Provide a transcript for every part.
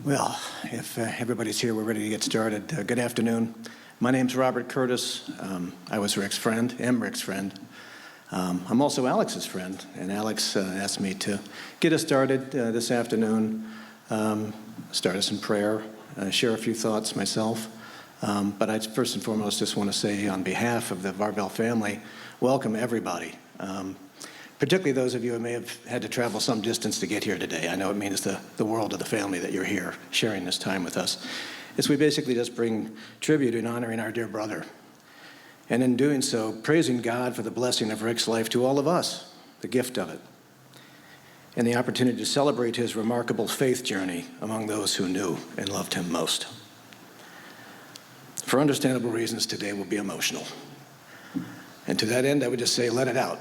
Well, if everybody's here, we're ready to get started. Good afternoon. My name's Robert Curtis. I was Rick's friend, am Rick's friend. I'm also Alex's friend, and Alex asked me to get us started this afternoon, start us in prayer, share a few thoughts myself. But I first and foremost just want to say on behalf of the Varvel family, welcome everybody. Particularly those of you who may have had to travel some distance to get here today. I know it means the world of the family that you're here sharing this time with us. As we basically just bring tribute in honoring our dear brother. And in doing so, praising God for the blessing of Rick's life to all of us, the gift of it, and the opportunity to celebrate his remarkable faith journey among those who knew and loved him most. For understandable reasons, today will be emotional. And to that end, I would just say, let it out.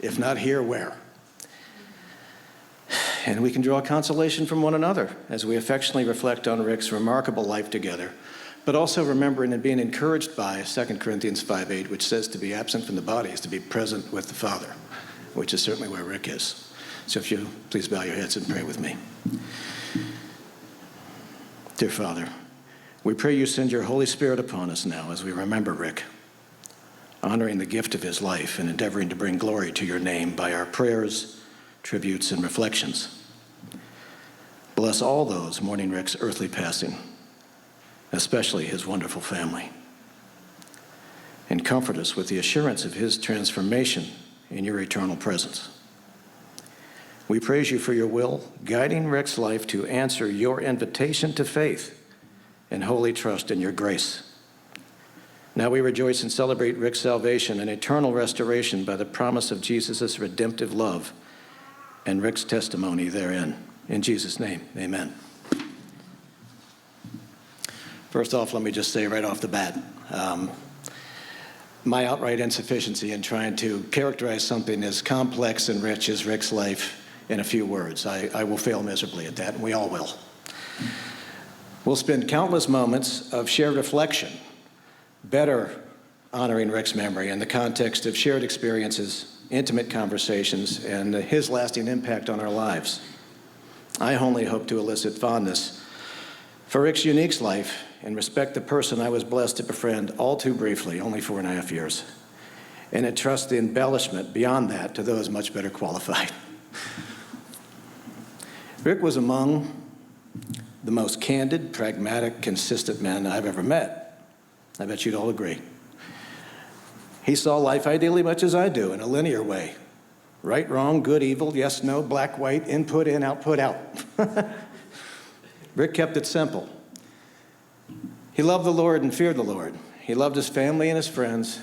If not here, where? And we can draw consolation from one another as we affectionately reflect on Rick's remarkable life together, but also remembering and being encouraged by 2 Corinthians 5:8, which says to be absent from the body is to be present with the Father, which is certainly where Rick is. So if you please bow your heads and pray with me. Dear Father, we pray you send your Holy Spirit upon us now as we remember Rick, honoring the gift of his life and endeavoring to bring glory to your name by our prayers, tributes, and reflections. Bless all those mourning Rick's earthly passing, especially his wonderful family, and comfort us with the assurance of his transformation in your eternal presence. We praise you for your will, guiding Rick's life to answer your invitation to faith and holy trust in your grace. Now we rejoice and celebrate Rick's salvation and eternal restoration by the promise of Jesus' redemptive love and Rick's testimony therein. In Jesus' name, amen. First off, let me just say right off the bat, my outright insufficiency in trying to characterize something as complex and rich as Rick's life in a few words. I will fail miserably at that, and we all will. We'll spend countless moments of shared reflection, better honoring Rick's memory in the context of shared experiences, intimate conversations, and his lasting impact on our lives. I only hope to elicit fondness for Rick's unique life and respect the person I was blessed to befriend all too briefly, only 4.5 years, and entrust the embellishment beyond that to those much better qualified. Rick was among the most candid, pragmatic, consistent men I've ever met. I bet you'd all agree. He saw life ideally much as I do, in a linear way. Right, wrong, good, evil, yes, no, black, white, input in, output out. Rick kept it simple. He loved the Lord and feared the Lord. He loved his family and his friends.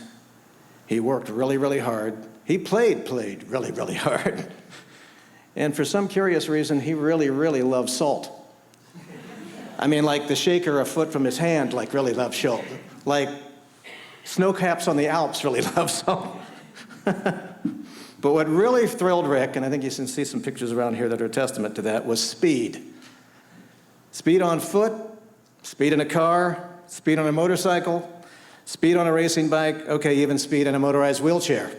He worked really, really hard. He played really, really hard. And for some curious reason, he really, really loved salt. I mean, like the shaker a foot from his hand, like really loved salt. Like snow caps on the Alps really love salt. But what really thrilled Rick, and I think you can see some pictures around here that are a testament to that, was speed. Speed on foot, speed in a car, speed on a motorcycle, speed on a racing bike, okay, even speed in a motorized wheelchair.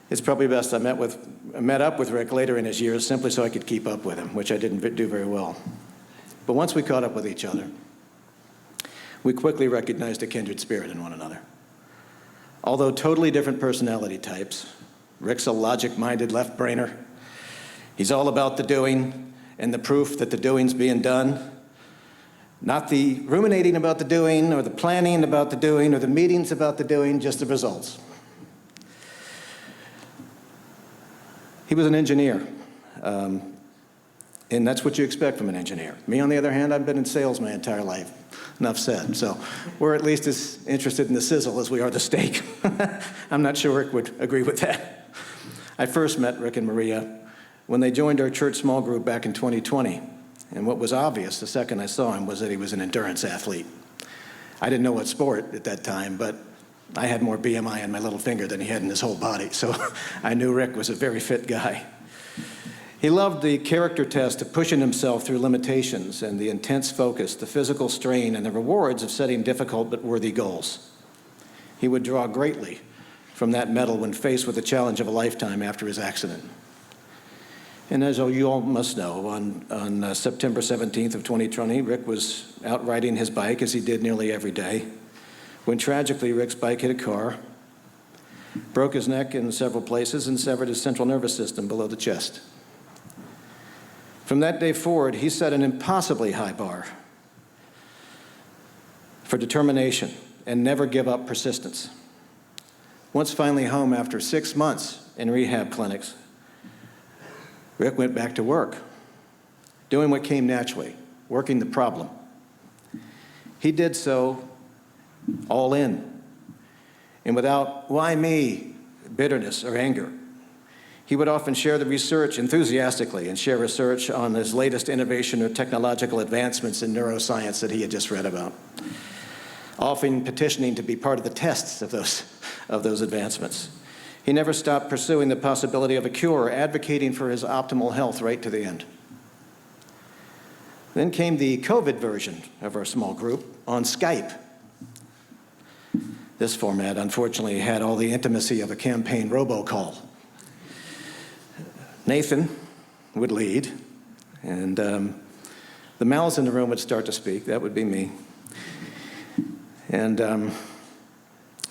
It's probably best I met up with Rick later in his years simply so I could keep up with him, which I didn't do very well. But once we caught up with each other, we quickly recognized a kindred spirit in one another. Although totally different personality types, Rick's a logic-minded left-brainer. He's all about the doing and the proof that the doing's being done. Not the ruminating about the doing or the planning about the doing or the meetings about the doing, just the results. He was an engineer. And that's what you expect from an engineer. Me, on the other hand, I've been in sales my entire life. Enough said. So we're at least as interested in the sizzle as we are the steak. I'm not sure Rick would agree with that. I first met Rick and Maria when they joined our church small group back in 2020. And what was obvious the second I saw him was that he was an endurance athlete. I didn't know what sport at that time, but I had more BMI in my little finger than he had in his whole body. So I knew Rick was a very fit guy. He loved the character test of pushing himself through limitations and the intense focus, the physical strain, and the rewards of setting difficult but worthy goals. He would draw greatly from that medal when faced with the challenge of a lifetime after his accident. And as you all must know, on September 17th of 2020, Rick was out riding his bike, as he did nearly every day, when tragically Rick's bike hit a car, broke his neck in several places, and severed his central nervous system below the chest. From that day forward, he set an impossibly high bar for determination and never give up persistence. Once finally home after 6 months in rehab clinics, Rick went back to work, doing what came naturally, working the problem. He did so all in, and without "why me?" bitterness or anger. He would often share the research enthusiastically and share research on his latest innovation or technological advancements in neuroscience that he had just read about, often petitioning to be part of the tests of those advancements. He never stopped pursuing the possibility of a cure or advocating for his optimal health right to the end. Then came the COVID version of our small group on Skype. This format, unfortunately, had all the intimacy of a campaign robocall. Nathan would lead, and the mouths in the room would start to speak. That would be me. And,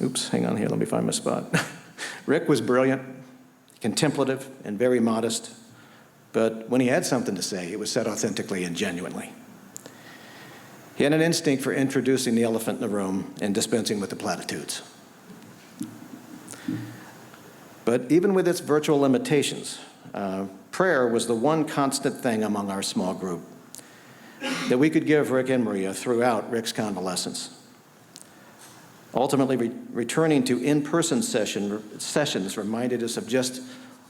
oops, hang on here, let me find my spot. Rick was brilliant, contemplative, and very modest, but when he had something to say, it was said authentically and genuinely. He had an instinct for introducing the elephant in the room and dispensing with the platitudes. But even with its virtual limitations, prayer was the one constant thing among our small group that we could give Rick and Maria throughout Rick's convalescence. Ultimately, returning to in-person sessions reminded us of just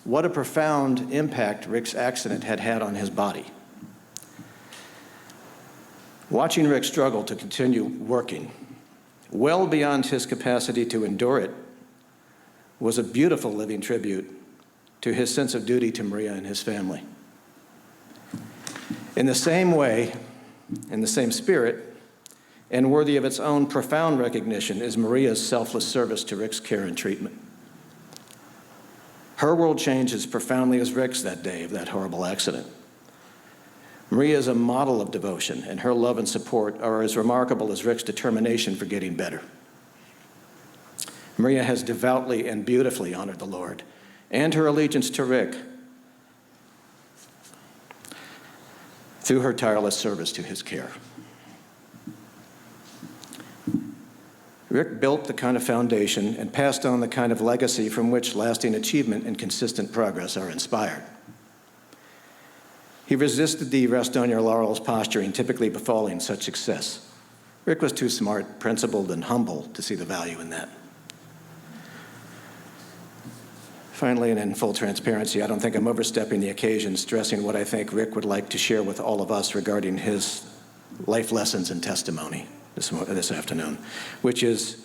what a profound impact Rick's accident had had on his body. Watching Rick struggle to continue working, well beyond his capacity to endure it, was a beautiful living tribute to his sense of duty to Maria and his family. In the same way, in the same spirit, and worthy of its own profound recognition is Maria's selfless service to Rick's care and treatment. Her world changed as profoundly as Rick's that day of that horrible accident. Maria is a model of devotion, and her love and support are as remarkable as Rick's determination for getting better. Maria has devoutly and beautifully honored the Lord and her allegiance to Rick through her tireless service to his care. Rick built the kind of foundation and passed on the kind of legacy from which lasting achievement and consistent progress are inspired. He resisted the rest on your laurels posturing typically befalling such success. Rick was too smart, principled, and humble to see the value in that. Finally, and in full transparency, I don't think I'm overstepping the occasion stressing what I think Rick would like to share with all of us regarding his life lessons and testimony this afternoon, which is,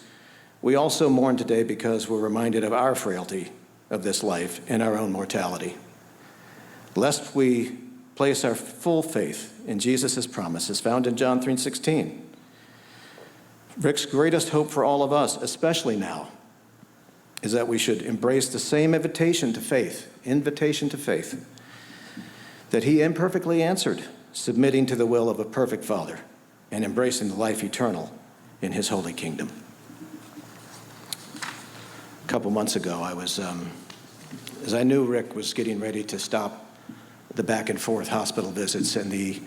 we also mourn today because we're reminded of our frailty of this life and our own mortality. Lest we place our full faith in Jesus' promises found in John 3:16. Rick's greatest hope for all of us, especially now, is that we should embrace the same invitation to faith, that he imperfectly answered, submitting to the will of a perfect Father and embracing the life eternal in his holy kingdom. A couple months ago, I was, as I knew Rick was getting ready to stop the back and forth hospital visits and the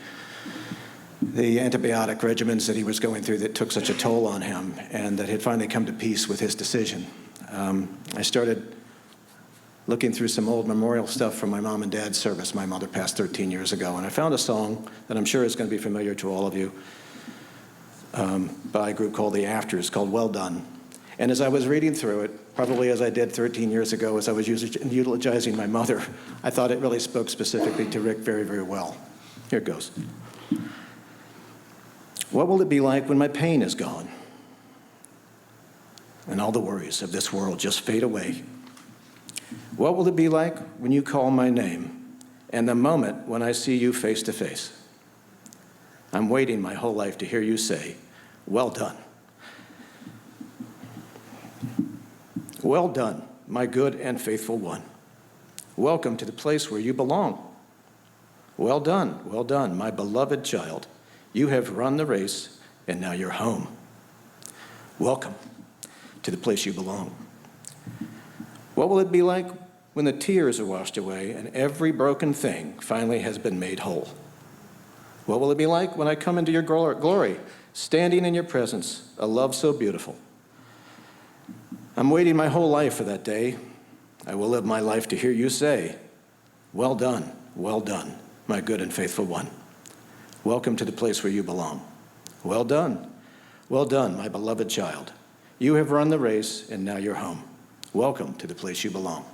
antibiotic regimens that he was going through that took such a toll on him, and that he'd finally come to peace with his decision. I started looking through some old memorial stuff from my mom and dad's service. My mother passed 13 years ago, and I found a song that I'm sure is going to be familiar to all of you by a group called The Afters, called Well Done. And as I was reading through it, probably as I did 13 years ago, as I was eulogizing my mother, I thought it really spoke specifically to Rick very, very well. Here it goes. What will it be like when my pain is gone and all the worries of this world just fade away? What will it be like when you call my name and the moment when I see you face to face? I'm waiting my whole life to hear you say, well done. Well done, my good and faithful one. Welcome to the place where you belong, Well done, my beloved child. You have run the race, and now you're home. Welcome to the place you belong. What will it be like when the tears are washed away and every broken thing finally has been made whole? What will it be like when I come into your glory, standing in your presence, a love so beautiful? I'm waiting my whole life for that day. I will live my life to hear you say, well done, my good and faithful one. Welcome to the place where you belong. Well done, my beloved child. You have run the race, and now you're home. Welcome to the place you belong.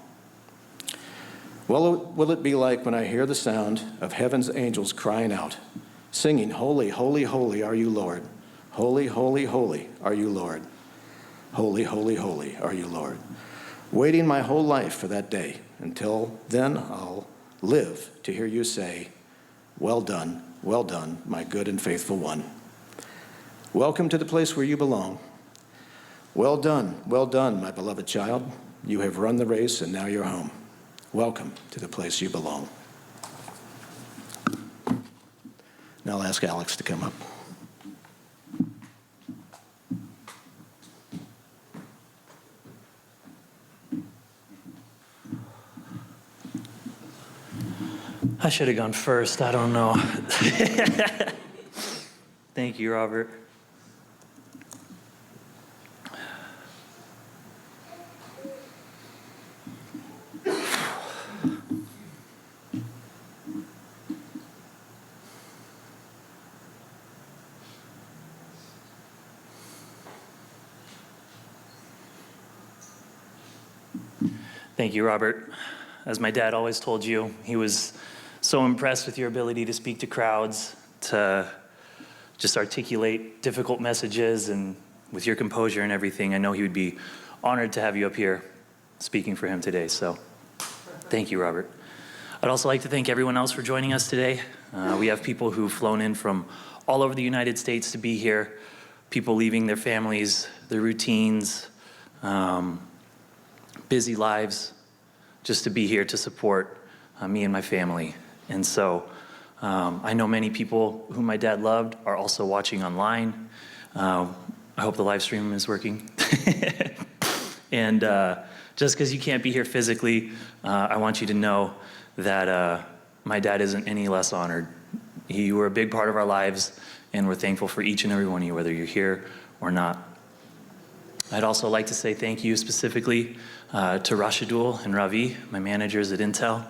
What will it be like when I hear the sound of heaven's angels crying out, singing, holy, holy, holy are you, Lord. Holy, holy, holy are you, Lord. Holy, holy, holy are you, Lord. Waiting my whole life for that day. Until then, I'll live to hear you say, well done, my good and faithful one. Welcome to the place where you belong. Well done, my beloved child. You have run the race, and now you're home. Welcome to the place you belong. Now I'll ask Alex to come up. I should have gone first. I don't know. Thank you, Robert. Thank you, Robert. As my dad always told you, he was so impressed with your ability to speak to crowds, to just articulate difficult messages, and with your composure and everything. I know he would be honored to have you up here speaking for him today, so thank you, Robert. I'd also like to thank everyone else for joining us today. We have people who've flown in from all over the United States to be here, people leaving their families, their routines, busy lives, just to be here to support me and my family. And so I know many people who my dad loved are also watching online. I hope the live stream is working. And just because you can't be here physically, I want you to know that my dad isn't any less honored. You were a big part of our lives, and we're thankful for each and every one of you, whether you're here or not. I'd also like to say thank you specifically to Rashidul and Ravi, my managers at Intel.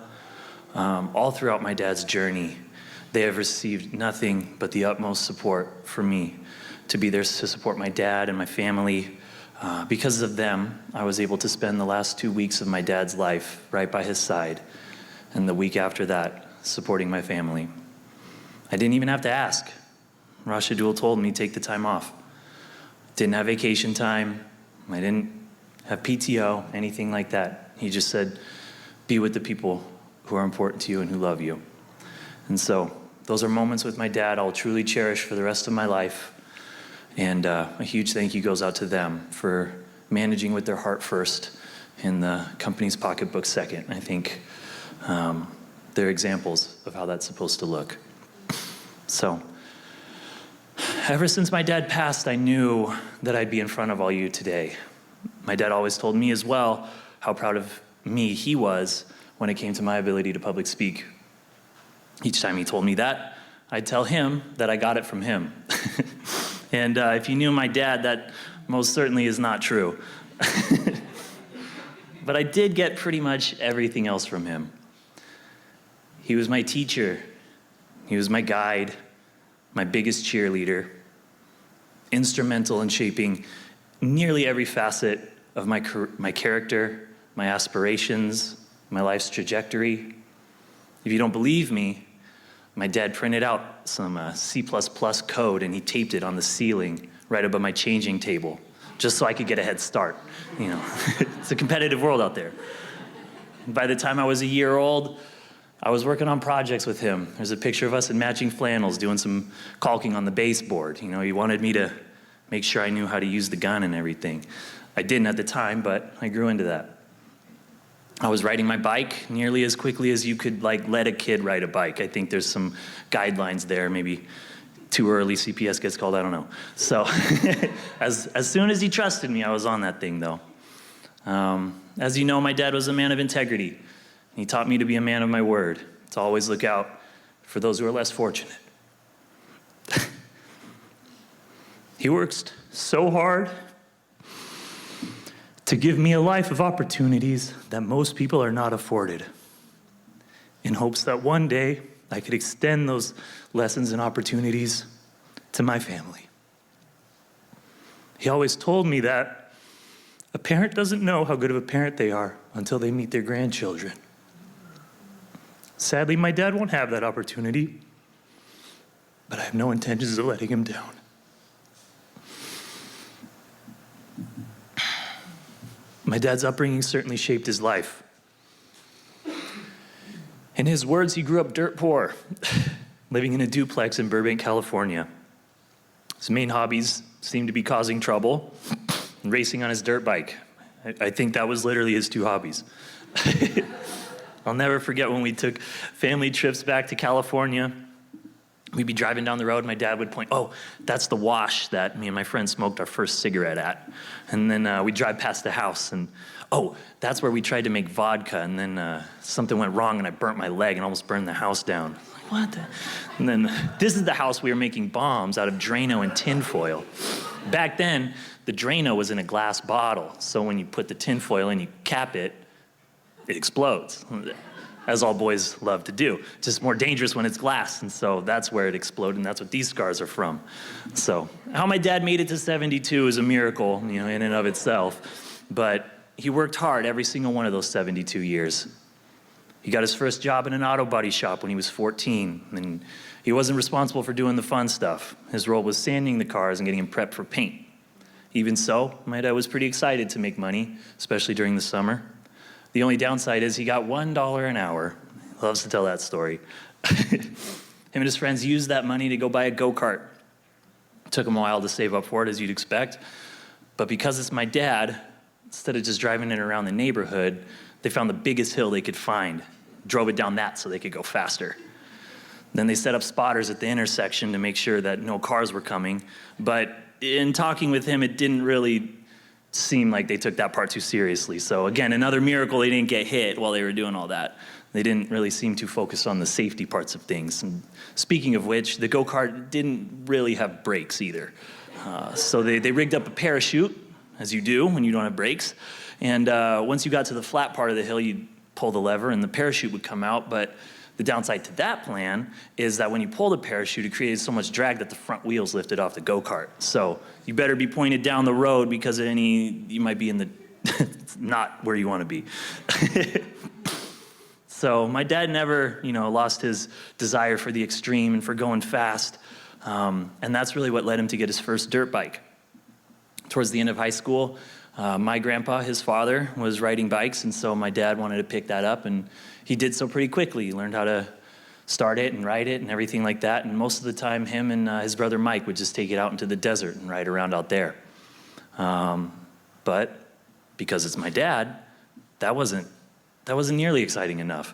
All throughout my dad's journey, they have received nothing but the utmost support from me to be there to support my dad and my family. Because of them, I was able to spend the last 2 weeks of my dad's life right by his side, and the week after that, supporting my family. I didn't even have to ask. Rashidul told me take the time off. Didn't have vacation time. I didn't have PTO, anything like that. He just said, be with the people who are important to you and who love you. And so those are moments with my dad I'll truly cherish for the rest of my life. And a huge thank you goes out to them for managing with their heart first and the company's pocketbook second. I think they're examples of how that's supposed to look. So ever since my dad passed, I knew that I'd be in front of all you today. My dad always told me as well how proud of me he was when it came to my ability to public speak. Each time he told me that, I'd tell him that I got it from him. And if you knew my dad, that most certainly is not true. But I did get pretty much everything else from him. He was my teacher. He was my guide, my biggest cheerleader, instrumental in shaping nearly every facet of my character, my aspirations, my life's trajectory. If you don't believe me, my dad printed out some C++ code and he taped it on the ceiling right above my changing table, just so I could get a head start. You know, it's a competitive world out there. By the time I was a year old, I was working on projects with him. There's a picture of us in matching flannels doing some caulking on the baseboard. You know, he wanted me to make sure I knew how to use the gun and everything. I didn't at the time, but I grew into that. I was riding my bike nearly as quickly as you could let a kid ride a bike. I think there's some guidelines there, maybe too early CPS gets called, I don't know. So as soon as he trusted me, I was on that thing though. As you know, my dad was a man of integrity. He taught me to be a man of my word, to always look out for those who are less fortunate. He worked so hard to give me a life of opportunities that most people are not afforded, in hopes that one day I could extend those lessons and opportunities to my family. He always told me that a parent doesn't know how good of a parent they are until they meet their grandchildren. Sadly, my dad won't have that opportunity, but I have no intentions of letting him down. My dad's upbringing certainly shaped his life. In his words, he grew up dirt poor, living in a duplex in Burbank, California. His main hobbies seemed to be causing trouble and racing on his dirt bike. I think that was literally his two hobbies. I'll never forget when we took family trips back to California. We'd be driving down the road, and my dad would point, oh, that's the wash that me and my friend smoked our first cigarette at. And then we'd drive past the house, and oh, that's where we tried to make vodka, and then something went wrong, and I burnt my leg and almost burned the house down. Like, what the? And then this is the house we were making bombs out of Drano and tinfoil. Back then, the Drano was in a glass bottle, so when you put the tinfoil in, you cap it, it explodes. As all boys love to do. Just more dangerous when it's glass, and so that's where it exploded, and that's what these scars are from. So how my dad made it to 72 is a miracle, in and of itself, but he worked hard every single one of those 72 years. He got his first job in an auto body shop when he was 14, and he wasn't responsible for doing the fun stuff. His role was sanding the cars and getting them prepped for paint. Even so, my dad was pretty excited to make money, especially during the summer. The only downside is he got $1 an hour. He loves to tell that story. Him and his friends used that money to go buy a go-kart. It took him a while to save up for it, as you'd expect. But because it's my dad, instead of just driving it around the neighborhood, they found the biggest hill they could find, drove it down that so they could go faster. Then they set up spotters at the intersection to make sure that no cars were coming. But in talking with him, it didn't really seemed like they took that part too seriously. So again, another miracle they didn't get hit while they were doing all that. They didn't really seem too focused on the safety parts of things. And speaking of which, the go-kart didn't really have brakes either. So they rigged up a parachute, as you do when you don't have brakes. And once you got to the flat part of the hill, you'd pull the lever and the parachute would come out. But the downside to that plan is that when you pull the parachute, it created so much drag that the front wheels lifted off the go-kart. So you better be pointed down the road because you might be in the, not where you want to be. So my dad never, lost his desire for the extreme and for going fast. And that's really what led him to get his first dirt bike. Towards the end of high school, my grandpa, his father, was riding bikes, and so my dad wanted to pick that up, and he did so pretty quickly. He learned how to start it and ride it and everything like that, and most of the time, him and his brother Mike would just take it out into the desert and ride around out there. But because it's my dad, that wasn't nearly exciting enough.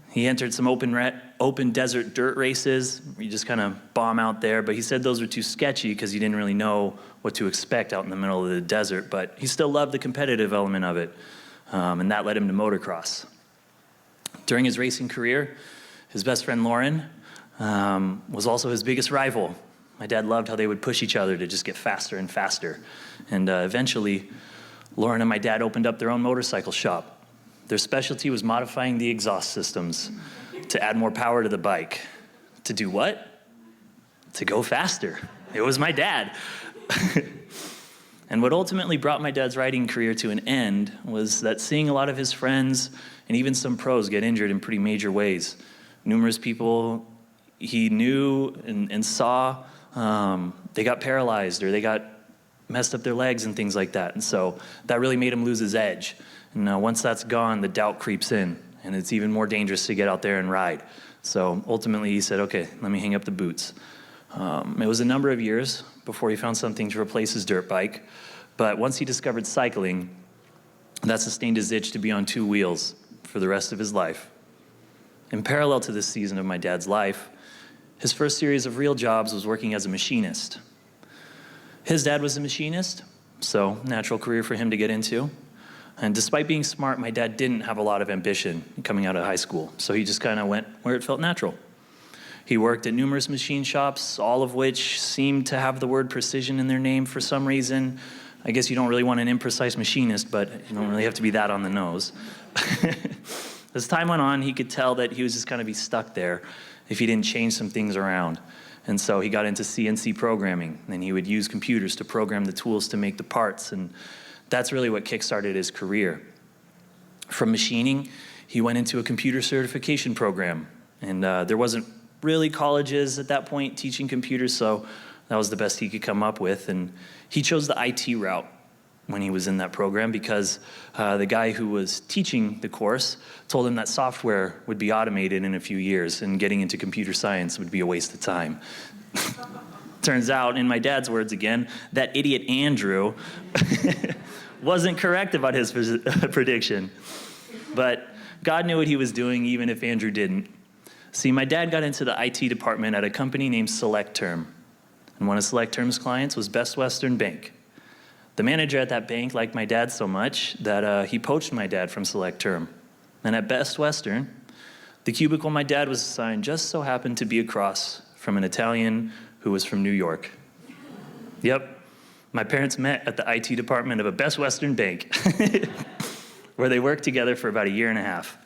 He entered some open desert dirt races. You just kind of bomb out there, but he said those were too sketchy because he didn't really know what to expect out in the middle of the desert, but he still loved the competitive element of it, and that led him to motocross. During his racing career, his best friend Lauren was also his biggest rival. My dad loved how they would push each other to just get faster and faster, and eventually, Lauren and my dad opened up their own motorcycle shop. Their specialty was modifying the exhaust systems to add more power to the bike. To do what? To go faster. It was my dad. And what ultimately brought my dad's riding career to an end was that seeing a lot of his friends and even some pros get injured in pretty major ways. Numerous people he knew and saw, they got paralyzed or they got messed up their legs and things like that. And so that really made him lose his edge. And once that's gone, the doubt creeps in, and it's even more dangerous to get out there and ride. So ultimately he said, okay, let me hang up the boots. It was a number of years before he found something to replace his dirt bike, but once he discovered cycling, That sustained his itch to be on two wheels for the rest of his life. In parallel to this season of my dad's life, his first series of real jobs was working as a machinist. His dad was a machinist, so natural career for him to get into. And despite being smart, my dad didn't have a lot of ambition coming out of high school, so he just kind of went where it felt natural. He worked at numerous machine shops, all of which seemed to have the word precision in their name for some reason. I guess you don't really want an imprecise machinist, but you don't really have to be that on the nose. As time went on, he could tell that he was just going to be stuck there if he didn't change some things around. And so he got into CNC programming, and he would use computers to program the tools to make the parts, and that's really what kickstarted his career. From machining, he went into a computer certification program, and there wasn't really colleges at that point teaching computers, so that was the best he could come up with, and he chose the IT route when he was in that program because the guy who was teaching the course told him that software would be automated in a few years and getting into computer science would be a waste of time. Turns out, in my dad's words again, that idiot Andrew wasn't correct about his prediction. But God knew what he was doing even if Andrew didn't. See, my dad got into the IT department at a company named Select Term. And one of Select Term's clients was Best Western Bank. The manager at that bank liked my dad so much that he poached my dad from Select Term. And at Best Western, the cubicle my dad was assigned just so happened to be across from an Italian who was from New York. Yep, my parents met at the IT department of a Best Western bank, where they worked together for about a year and a half.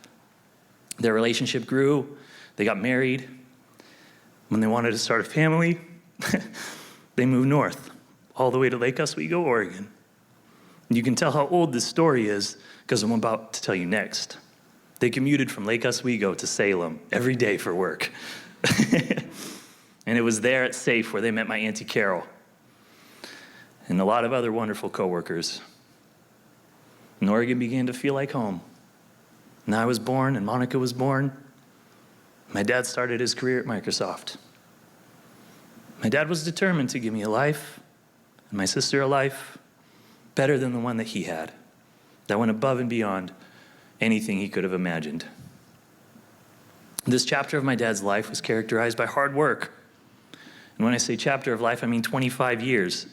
Their relationship grew, they got married. When they wanted to start a family, they moved north, all the way to Lake Oswego, Oregon. And you can tell how old this story is because I'm about to tell you next. They commuted from Lake Oswego to Salem every day for work. And it was there at SAFE where they met my Auntie Carol and a lot of other wonderful coworkers. And Oregon began to feel like home. And I was born and Monica was born. My dad started his career at Microsoft. My dad was determined to give me a life and my sister a life better than the one that he had, that went above and beyond anything he could have imagined. This chapter of my dad's life was characterized by hard work. And when I say chapter of life, I mean 25 years.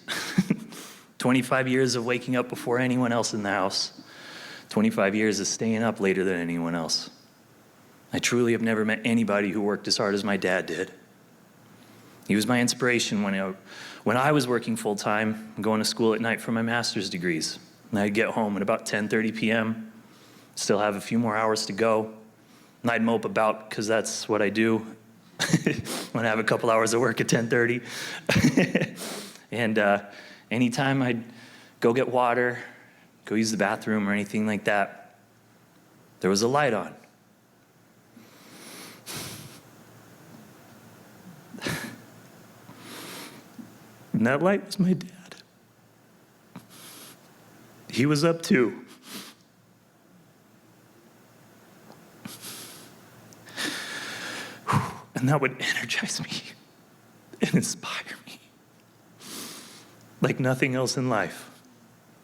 25 years of waking up before anyone else in the house. 25 years of staying up later than anyone else. I truly have never met anybody who worked as hard as my dad did. He was my inspiration when I was working full-time and going to school at night for my master's degrees. And I'd get home at about 10:30 p.m., still have a few more hours to go. And I'd mope about, because that's what I do when I have a couple hours of work at 10:30. And anytime I'd go get water, go use the bathroom or anything like that, there was a light on. And that light was my dad. He was up too. And that would energize me and inspire me. Like nothing else in life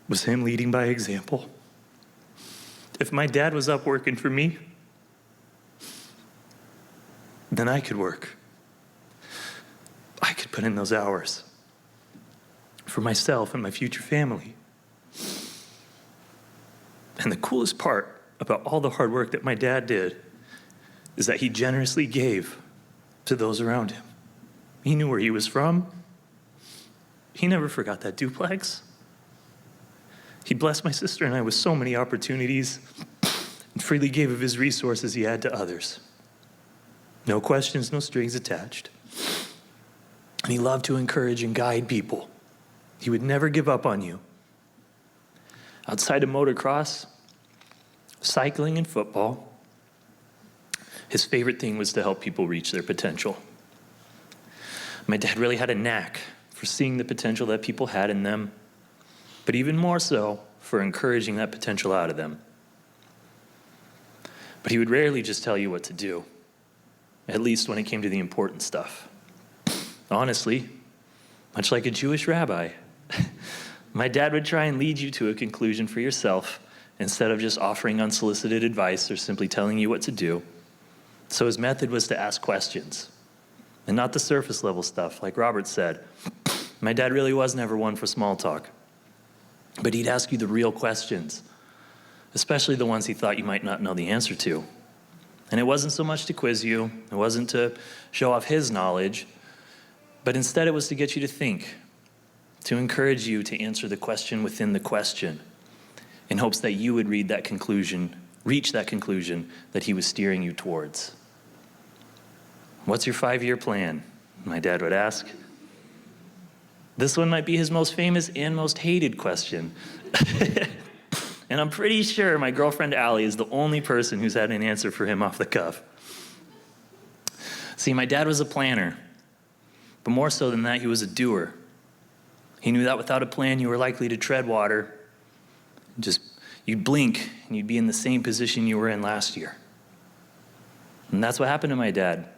was him leading by example. If my dad was up working for me, then I could work. I could put in those hours for myself and my future family. And the coolest part about all the hard work that my dad did is that he generously gave to those around him. He knew where he was from. He never forgot that duplex. He blessed my sister and I with so many opportunities and freely gave of his resources he had to others. No questions, no strings attached. And he loved to encourage and guide people. He would never give up on you. Outside of motocross, cycling, and football, his favorite thing was to help people reach their potential. My dad really had a knack for seeing the potential that people had in them, but even more so for encouraging that potential out of them. But he would rarely just tell you what to do, at least when it came to the important stuff. Honestly, much like a Jewish rabbi, my dad would try and lead you to a conclusion for yourself instead of just offering unsolicited advice or simply telling you what to do. So his method was to ask questions, and not the surface level stuff, like Robert said. My dad really was never one for small talk, but he'd ask you the real questions, especially the ones he thought you might not know the answer to. And it wasn't so much to quiz you, it wasn't to show off his knowledge, but instead it was to get you to think, to encourage you to answer the question within the question, in hopes that you would reach that conclusion that he was steering you towards. What's your 5-year plan? My dad would ask. This one might be his most famous and most hated question. And I'm pretty sure my girlfriend Allie is the only person who's had an answer for him off the cuff. See, my dad was a planner, but more so than that, he was a doer. He knew that without a plan, you were likely to tread water. You'd blink, and you'd be in the same position you were in last year. And that's what happened to my dad.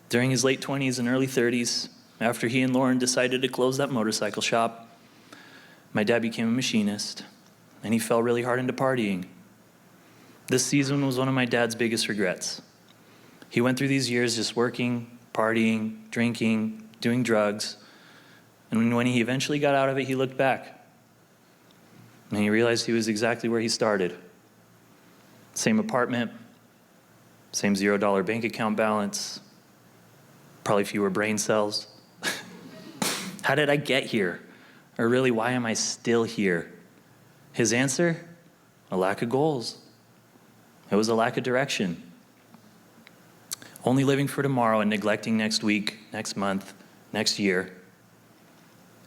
During his late 20s and early 30s, after he and Lauren decided to close that motorcycle shop, my dad became a machinist, and he fell really hard into partying. This season was one of my dad's biggest regrets. He went through these years just working, partying, drinking, doing drugs, and when he eventually got out of it, he looked back. And he realized he was exactly where he started. Same apartment, same $0 bank account balance, probably fewer brain cells. How did I get here? Or really, why am I still here? His answer? A lack of goals. It was a lack of direction. Only living for tomorrow and neglecting next week, next month, next year.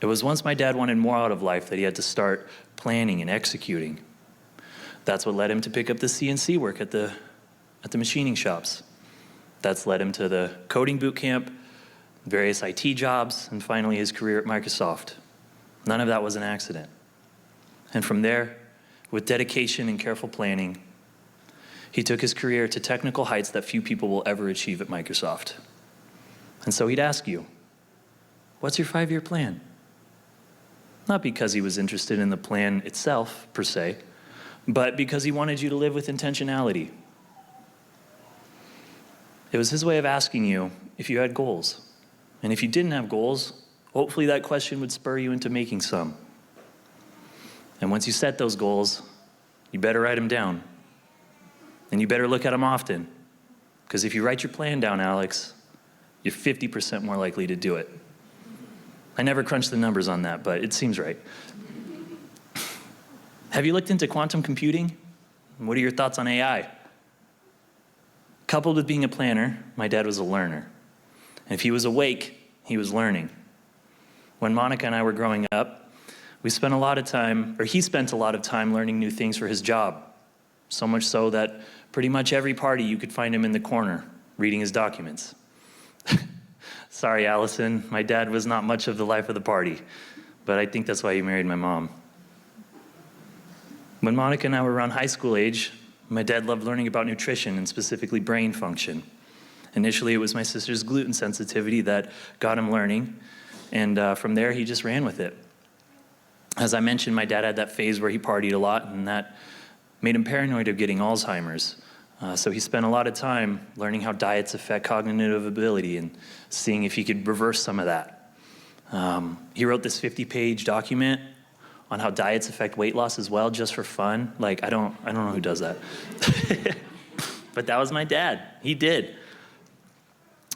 It was once my dad wanted more out of life that he had to start planning and executing. That's what led him to pick up the CNC work at the machining shops. That's led him to the coding boot camp, various IT jobs, and finally his career at Microsoft. None of that was an accident. And from there, with dedication and careful planning, he took his career to technical heights that few people will ever achieve at Microsoft. And so he'd ask you, what's your 5-year plan? Not because he was interested in the plan itself, per se, but because he wanted you to live with intentionality. It was his way of asking you if you had goals. And if you didn't have goals, hopefully that question would spur you into making some. And once you set those goals, you better write them down. And you better look at them often. Because if you write your plan down, Alex, you're 50% more likely to do it. I never crunched the numbers on that, but it seems right. Have you looked into quantum computing? What are your thoughts on AI? Coupled with being a planner, my dad was a learner. And if he was awake, he was learning. When Monica and I were growing up, he spent a lot of time learning new things for his job. So much so that pretty much every party you could find him in the corner, reading his documents. Sorry, Allison, my dad was not much of the life of the party, but I think that's why he married my mom. When Monica and I were around high school age, my dad loved learning about nutrition and specifically brain function. Initially, it was my sister's gluten sensitivity that got him learning, and from there, he just ran with it. As I mentioned, my dad had that phase where he partied a lot, and that made him paranoid of getting Alzheimer's. So he spent a lot of time learning how diets affect cognitive ability and seeing if he could reverse some of that. He wrote this 50-page document on how diets affect weight loss as well, just for fun. Like, I don't know who does that. But that was my dad. He did.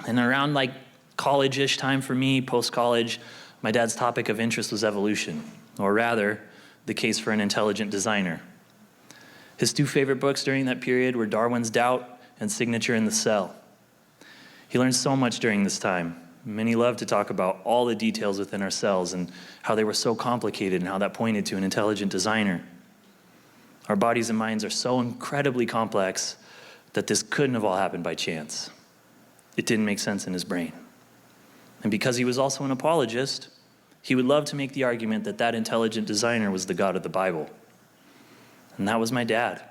And around like college-ish time for me, post-college, my dad's topic of interest was evolution, or rather, the case for an intelligent designer. His 2 favorite books during that period were Darwin's Doubt and Signature in the Cell. He learned so much during this time. Many loved to talk about all the details within our cells and how they were so complicated and how that pointed to an intelligent designer. Our bodies and minds are so incredibly complex that this couldn't have all happened by chance. It didn't make sense in his brain. And because he was also an apologist, he would love to make the argument that that intelligent designer was the God of the Bible. And that was my dad.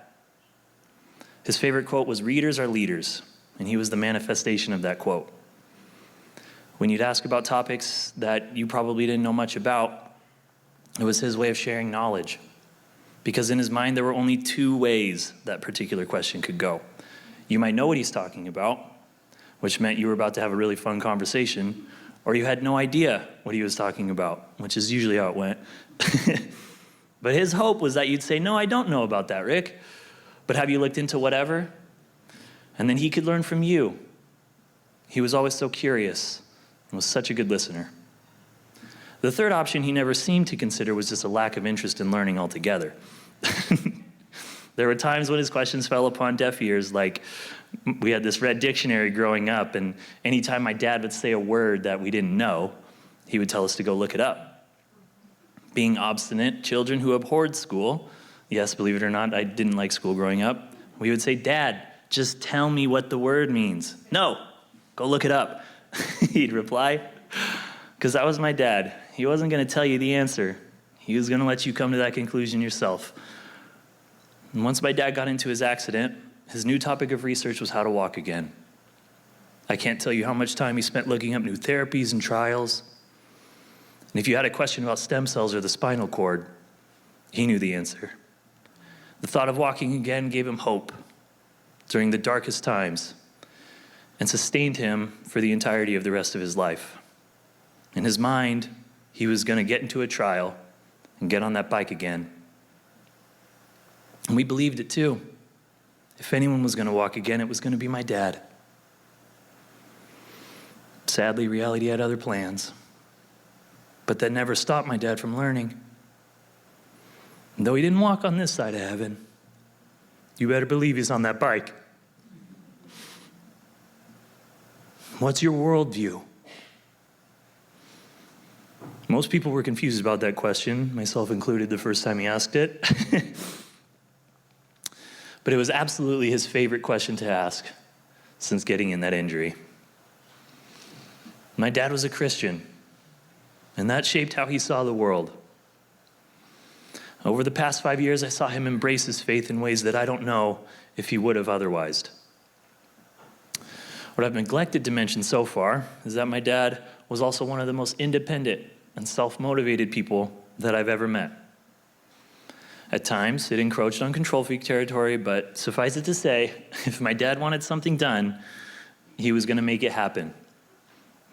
His favorite quote was, "Readers are leaders," and he was the manifestation of that quote. When you'd ask about topics that you probably didn't know much about, it was his way of sharing knowledge. because in his mind there were only two ways that particular question could go. You might know what he's talking about, which meant you were about to have a really fun conversation, or you had no idea what he was talking about, which is usually how it went. But his hope was that you'd say, no, I don't know about that, Rick. But have you looked into whatever? And then he could learn from you. He was always so curious and was such a good listener. The third option he never seemed to consider was just a lack of interest in learning altogether. There were times when his questions fell upon deaf ears, like we had this red dictionary growing up, and anytime my dad would say a word that we didn't know, he would tell us to go look it up. Being obstinate children who abhorred school, yes, believe it or not, I didn't like school growing up, we would say, Dad, just tell me what the word means. No, go look it up. He'd reply, because that was my dad. He wasn't going to tell you the answer. He was going to let you come to that conclusion yourself. And once my dad got into his accident, his new topic of research was how to walk again. I can't tell you how much time he spent looking up new therapies and trials. And if you had a question about stem cells or the spinal cord, he knew the answer. The thought of walking again gave him hope during the darkest times and sustained him for the entirety of the rest of his life. In his mind, he was going to get into a trial and get on that bike again. And we believed it too. If anyone was going to walk again, it was going to be my dad. Sadly, reality had other plans. But that never stopped my dad from learning. And though he didn't walk on this side of heaven, you better believe he's on that bike. What's your worldview? Most people were confused about that question, myself included the first time he asked it. But it was absolutely his favorite question to ask since getting in that injury. My dad was a Christian, and that shaped how he saw the world. Over the past 5 years, I saw him embrace his faith in ways that I don't know if he would have otherwise. What I've neglected to mention so far is that my dad was also one of the most independent and self-motivated people that I've ever met. At times, it encroached on control freak territory, but suffice it to say, if my dad wanted something done, he was going to make it happen.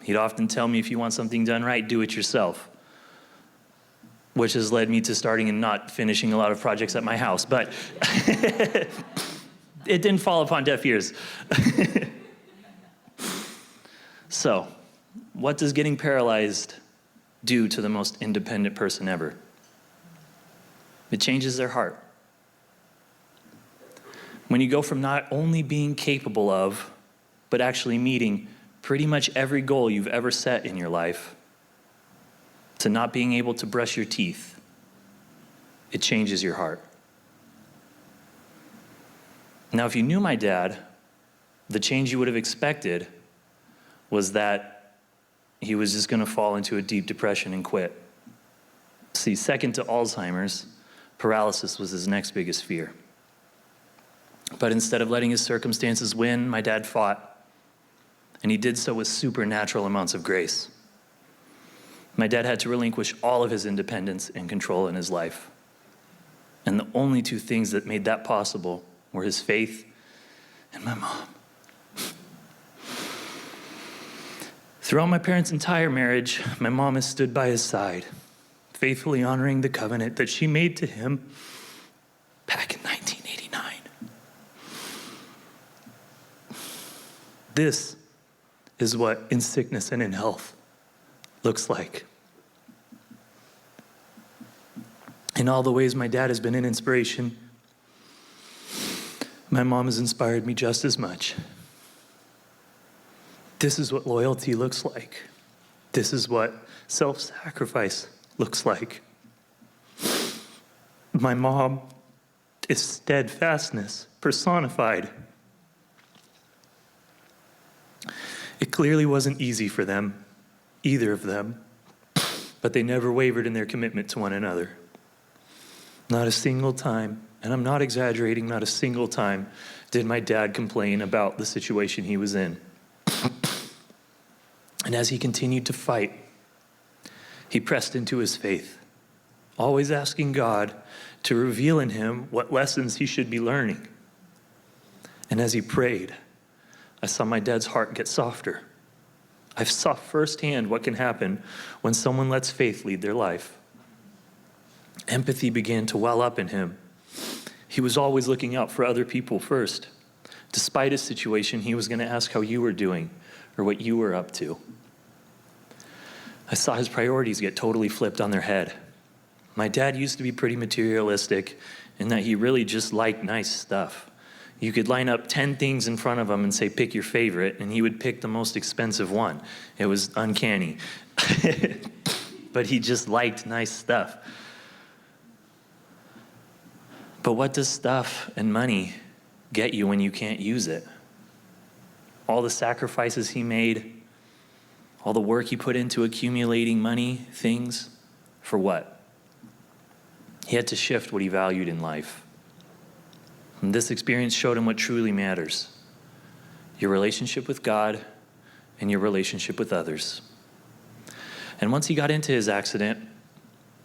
He'd often tell me, if you want something done right, do it yourself, which has led me to starting and not finishing a lot of projects at my house, but it didn't fall upon deaf ears. So, what does getting paralyzed do to the most independent person ever? It changes their heart. When you go from not only being capable of, but actually meeting pretty much every goal you've ever set in your life, to not being able to brush your teeth, it changes your heart. Now, if you knew my dad, the change you would have expected was that he was just going to fall into a deep depression and quit. See, second to Alzheimer's, paralysis was his next biggest fear. But instead of letting his circumstances win, my dad fought, and he did so with supernatural amounts of grace. My dad had to relinquish all of his independence and control in his life. And the only two things that made that possible were his faith and my mom. Throughout my parents' entire marriage, my mom has stood by his side, faithfully honoring the covenant that she made to him back in 1989. This is what in sickness and in health looks like. In all the ways my dad has been an inspiration, my mom has inspired me just as much. This is what loyalty looks like. This is what self-sacrifice looks like. My mom is steadfastness personified. It clearly wasn't easy for them, either of them, but they never wavered in their commitment to one another. Not a single time, and I'm not exaggerating, not a single time did my dad complain about the situation he was in. And as he continued to fight, he pressed into his faith, always asking God to reveal in him what lessons he should be learning. And as he prayed, I saw my dad's heart get softer. I saw firsthand what can happen when someone lets faith lead their life. Empathy began to well up in him. He was always looking out for other people first. Despite his situation, he was going to ask how you were doing or what you were up to. I saw his priorities get totally flipped on their head. My dad used to be pretty materialistic in that he really just liked nice stuff. You could line up 10 things in front of him and say, pick your favorite, and he would pick the most expensive one. It was uncanny. But he just liked nice stuff. But what does stuff and money get you when you can't use it? All the sacrifices he made, all the work he put into accumulating money, things, for what? He had to shift what he valued in life. And this experience showed him what truly matters: your relationship with God and your relationship with others. And once he got into his accident,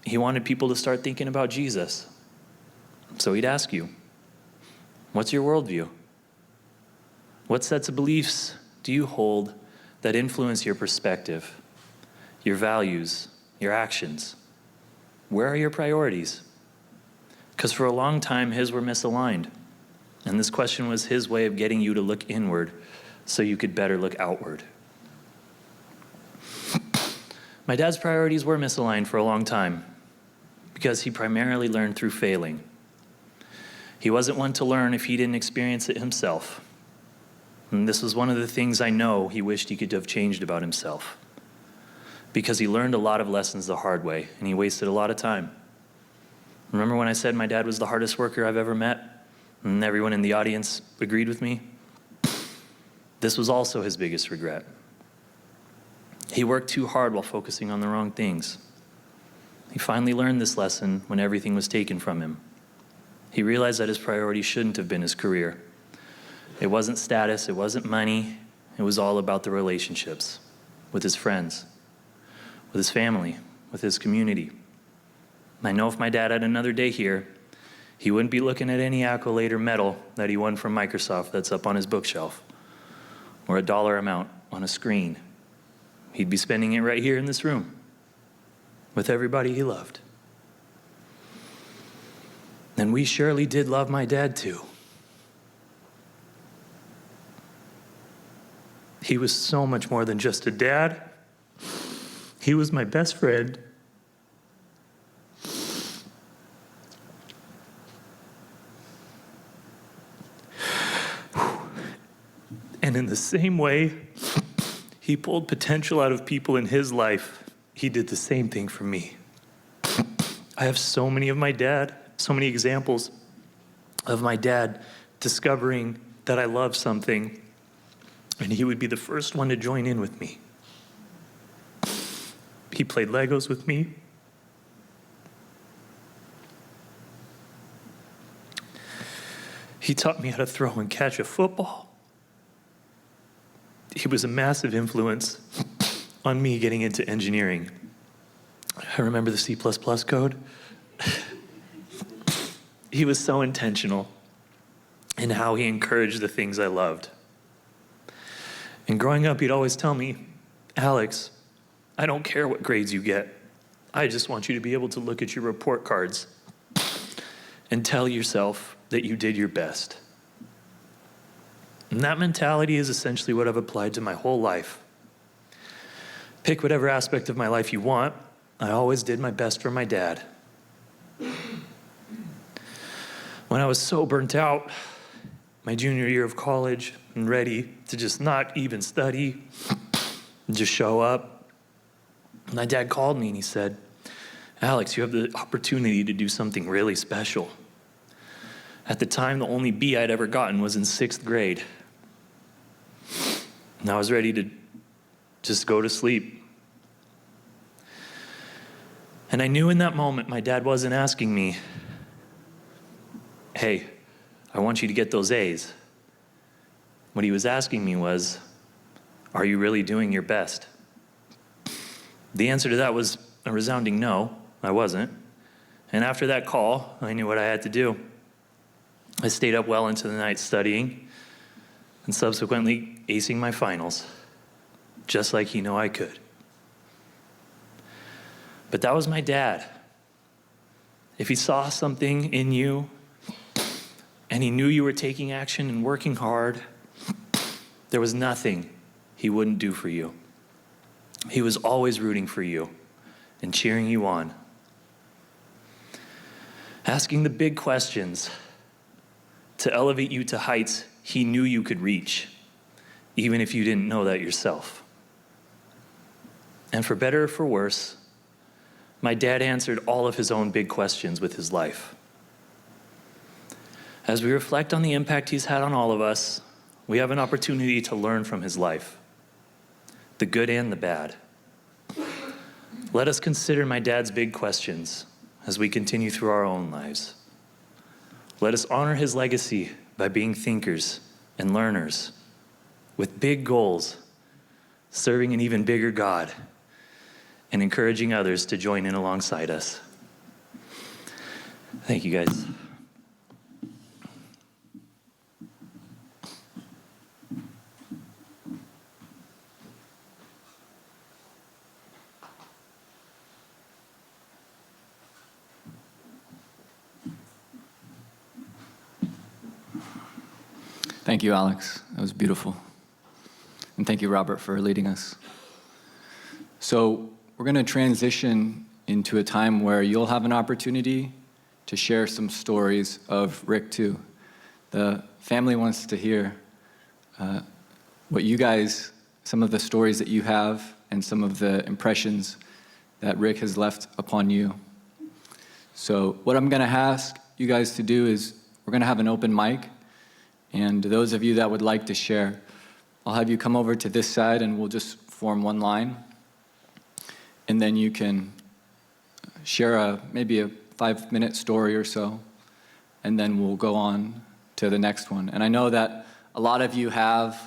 he wanted people to start thinking about Jesus. So he'd ask you, what's your worldview? What sets of beliefs do you hold that influence your perspective, your values, your actions? Where are your priorities? Because for a long time, his were misaligned. And this question was his way of getting you to look inward so you could better look outward. My dad's priorities were misaligned for a long time because he primarily learned through failing. He wasn't one to learn if he didn't experience it himself. And this was one of the things I know he wished he could have changed about himself, because he learned a lot of lessons the hard way and he wasted a lot of time. Remember when I said my dad was the hardest worker I've ever met? And everyone in the audience agreed with me? This was also his biggest regret. He worked too hard while focusing on the wrong things. He finally learned this lesson when everything was taken from him. He realized that his priority shouldn't have been his career. It wasn't status, it wasn't money, it was all about the relationships with his friends, with his family, with his community. I know if my dad had another day here, he wouldn't be looking at any accolade or medal that he won from Microsoft that's up on his bookshelf, or a dollar amount on a screen. He'd be spending it right here in this room with everybody he loved. And we surely did love my dad too. He was so much more than just a dad. He was my best friend. And in the same way he pulled potential out of people in his life, he did the same thing for me. I have so many examples of my dad discovering that I love something, and he would be the first one to join in with me. He played Legos with me. He taught me how to throw and catch a football. He was a massive influence on me getting into engineering. I remember the C++ code. He was so intentional in how he encouraged the things I loved. And growing up, he'd always tell me, Alex, I don't care what grades you get. I just want you to be able to look at your report cards and tell yourself that you did your best. And that mentality is essentially what I've applied to my whole life. Pick whatever aspect of my life you want. I always did my best for my dad. When I was so burnt out, my junior year of college, and ready to just not even study, and just show up, my dad called me and he said, Alex, you have the opportunity to do something really special. At the time, the only B I'd ever gotten was in 6th grade. And I was ready to just go to sleep. And I knew in that moment my dad wasn't asking me, hey, I want you to get those A's. What he was asking me was, are you really doing your best? The answer to that was a resounding no, I wasn't. And after that call, I knew what I had to do. I stayed up well into the night studying and subsequently acing my finals, just like he knew I could. But that was my dad. If he saw something in you and he knew you were taking action and working hard, there was nothing he wouldn't do for you. He was always rooting for you and cheering you on, asking the big questions to elevate you to heights he knew you could reach, even if you didn't know that yourself. And for better or for worse, my dad answered all of his own big questions with his life. As we reflect on the impact he's had on all of us, we have an opportunity to learn from his life, the good and the bad. Let us consider my dad's big questions as we continue through our own lives. Let us honor his legacy by being thinkers and learners with big goals, serving an even bigger God, and encouraging others to join in alongside us. Thank you, guys. Thank you, Alex. That was beautiful. And thank you, Robert, for leading us. So we're going to transition into a time where you'll have an opportunity to share some stories of Rick, too. The family wants to hear what you guys, some of the stories that you have, and some of the impressions that Rick has left upon you. So what I'm going to ask you guys to do is we're going to have an open mic. And those of you that would like to share, I'll have you come over to this side and we'll just form one line. And then you can share maybe a 5-minute story or so, and then we'll go on to the next one. And I know that a lot of you have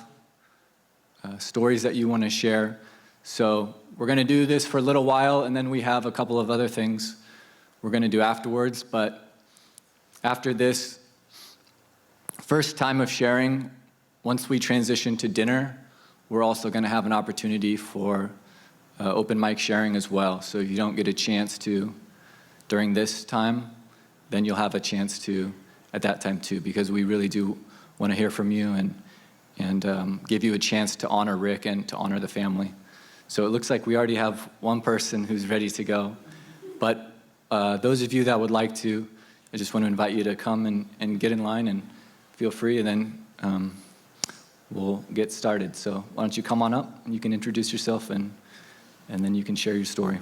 stories that you want to share. So we're going to do this for a little while, and then we have a couple of other things we're going to do afterwards. But after this first time of sharing, once we transition to dinner, we're also going to have an opportunity for open mic sharing as well. So if you don't get a chance to during this time, then you'll have a chance to at that time too, because we really do want to hear from you and give you a chance to honor Rick and to honor the family. So it looks like we already have one person who's ready to go. But those of you that would like to, I just want to invite you to come and get in line and feel free, and then we'll get started. So why don't you come on up, and you can introduce yourself, and then you can share your story.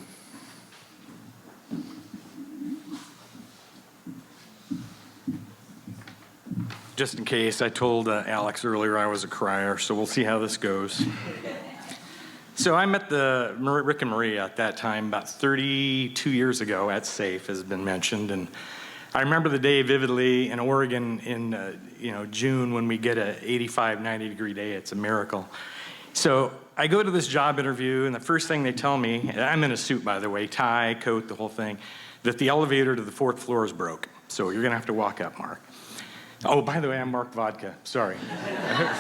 Just in case, I told Alex earlier I was a crier, so we'll see how this goes. So I met Rick and Maria at that time about 32 years ago at SAFE, as has been mentioned, and I remember the day vividly in Oregon in June when we get a 85, 90-degree day. It's a miracle. So I go to this job interview, and the first thing they tell me, and I'm in a suit, by the way, tie, coat, the whole thing, that the elevator to the 4th floor is broke. So you're going to have to walk up, Mark. Oh, by the way, I'm Mark Vodka. Sorry.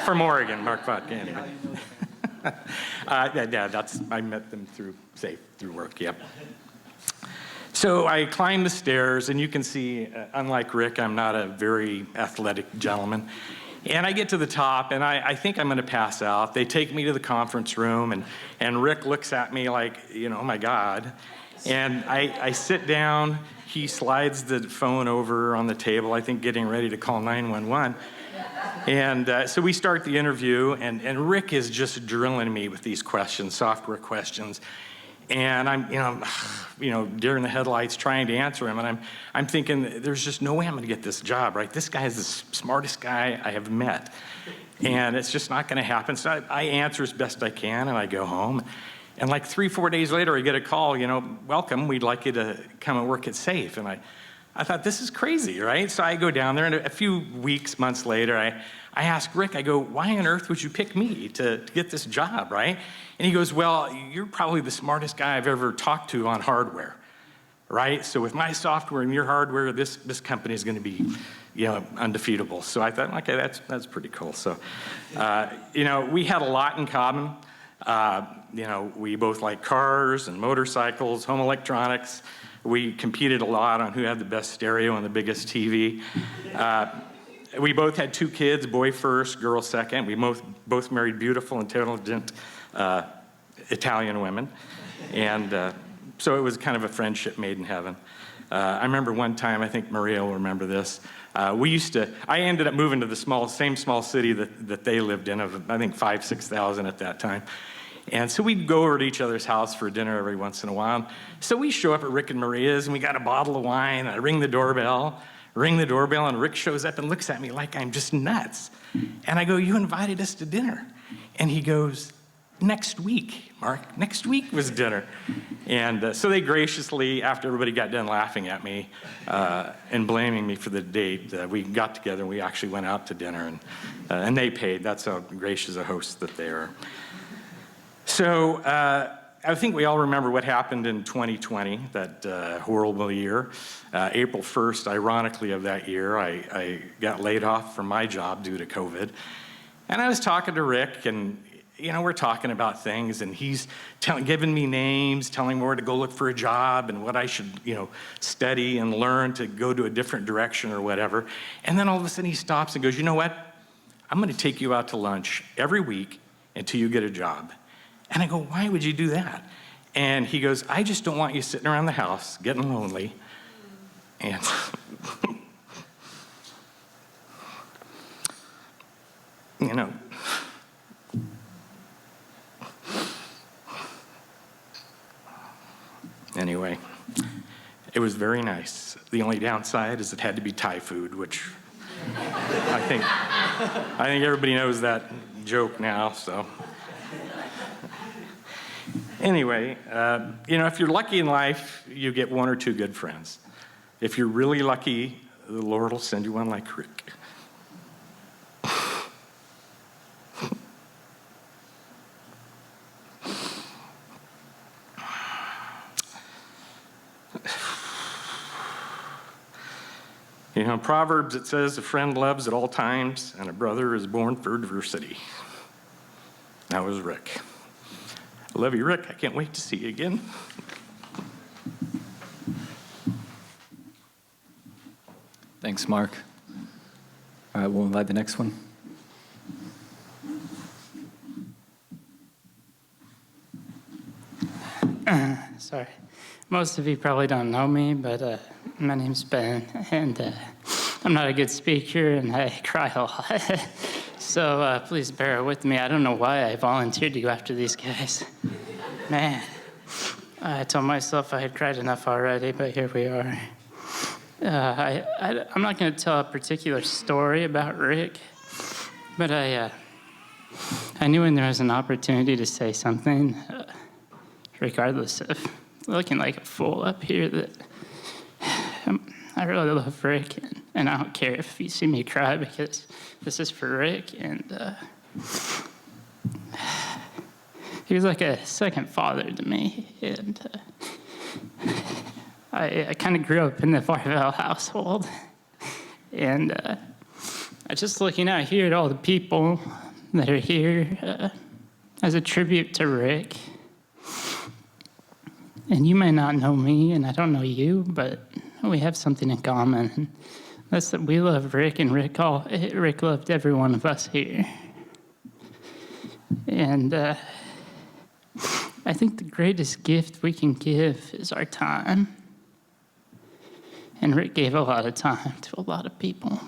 From Oregon, Mark Vodka, anyway. I met them through SAFE, through work, yep. So I climb the stairs, and you can see, unlike Rick, I'm not a very athletic gentleman. And I get to the top, and I think I'm going to pass out. They take me to the conference room, and Rick looks at me like, oh, my God. And I sit down. He slides the phone over on the table, I think getting ready to call 911. And so we start the interview, and Rick is just drilling me with these questions, software questions. And I'm, deer in the headlights trying to answer him. And I'm thinking, there's just no way I'm going to get this job, right? This guy is the smartest guy I have met. And it's just not going to happen. So I answer as best I can, and I go home. And like 3-4 days later, I get a call, welcome, we'd like you to come and work at SAFE. And I thought, this is crazy, right? So I go down there, and a few weeks, months later, I ask Rick, I go, why on earth would you pick me to get this job, right? And he goes, well, you're probably the smartest guy I've ever talked to on hardware, right? So with my software and your hardware, this company is going to be, undefeatable. So I thought, okay, that's pretty cool. So, we had a lot in common. We both like cars and motorcycles, home electronics. We competed a lot on who had the best stereo and the biggest TV. We both had 2 kids, boy first, girl second. We both married beautiful, intelligent Italian women. And so it was kind of a friendship made in heaven. I remember one time, I think Maria will remember this, I ended up moving to the same small city that they lived in, of I think 5,000, 6,000 at that time. And so we'd go over to each other's house for dinner every once in a while. So we show up at Rick and Maria's, and we got a bottle of wine, and I ring the doorbell, and Rick shows up and looks at me like I'm just nuts. And I go, "You invited us to dinner." And he goes, "Next week, Mark. Next week was dinner." And so they graciously, after everybody got done laughing at me and blaming me for the date, we got together and we actually went out to dinner, and they paid. That's how gracious a host that they are. So I think we all remember what happened in 2020, that horrible year. April 1st, ironically, of that year, I got laid off from my job due to COVID. And I was talking to Rick, and we're talking about things, and he's giving me names, telling me where to go look for a job and what I should, study and learn to go to a different direction or whatever. And then all of a sudden he stops and goes, "You know what? I'm going to take you out to lunch every week until you get a job." And I go, "Why would you do that?" And he goes, "I just don't want you sitting around the house getting lonely." And anyway, it was very nice. The only downside is it had to be Thai food, which I think everybody knows that joke now, so. Anyway, if you're lucky in life, you get 1 or 2 good friends. If you're really lucky, the Lord will send you one like Rick. In Proverbs it says, "A friend loves at all times, and a brother is born for adversity." That was Rick. I love you, Rick. I can't wait to see you again. Thanks, Mark. All right, we'll invite the next one. Sorry. Most of you probably don't know me, but my name's Ben, and I'm not a good speaker, and I cry a lot. So please bear with me. I don't know why I volunteered to go after these guys. Man, I told myself I had cried enough already, but here we are. I'm not going to tell a particular story about Rick, but I knew when there was an opportunity to say something, regardless of looking like a fool up here, that I really love Rick, and I don't care if you see me cry, because this is for Rick, and he was like a second father to me, and I kind of grew up in the Varvel household, and I just looking out here at all the people that are here as a tribute to Rick. And you may not know me, and I don't know you, but we have something in common. And that's that we love Rick, and Rick loved every one of us here. And I think the greatest gift we can give is our time. And Rick gave a lot of time to a lot of people.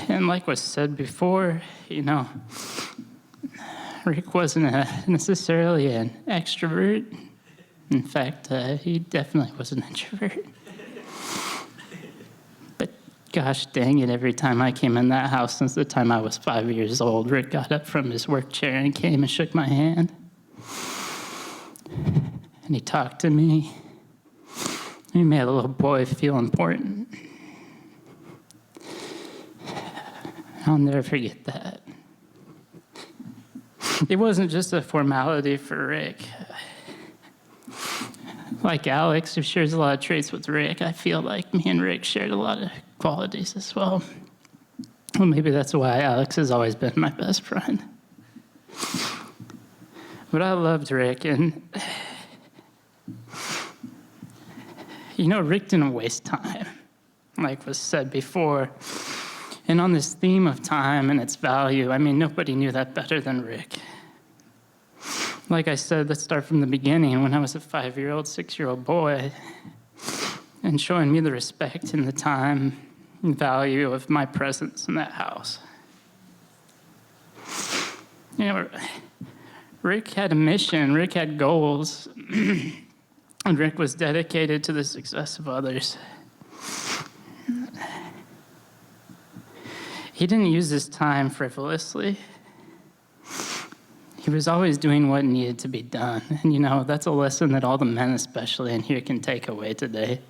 And like was said before, Rick wasn't necessarily an extrovert. In fact, he definitely was an introvert. But gosh dang it, every time I came in that house since the time I was 5 years old, Rick got up from his work chair and came and shook my hand. And he talked to me. He made a little boy feel important. I'll never forget that. It wasn't just a formality for Rick. Like Alex, who shares a lot of traits with Rick, I feel like me and Rick shared a lot of qualities as well. Well, maybe that's why Alex has always been my best friend. But I loved Rick, and Rick didn't waste time, like was said before. And on this theme of time and its value, I mean, nobody knew that better than Rick. Like I said, let's start from the beginning. When I was a 5-year-old, 6-year-old boy, and showing me the respect and the time and value of my presence in that house. Rick had a mission, Rick had goals, and Rick was dedicated to the success of others. He didn't use his time frivolously. He was always doing what needed to be done. And that's a lesson that all the men, especially in here, can take away today.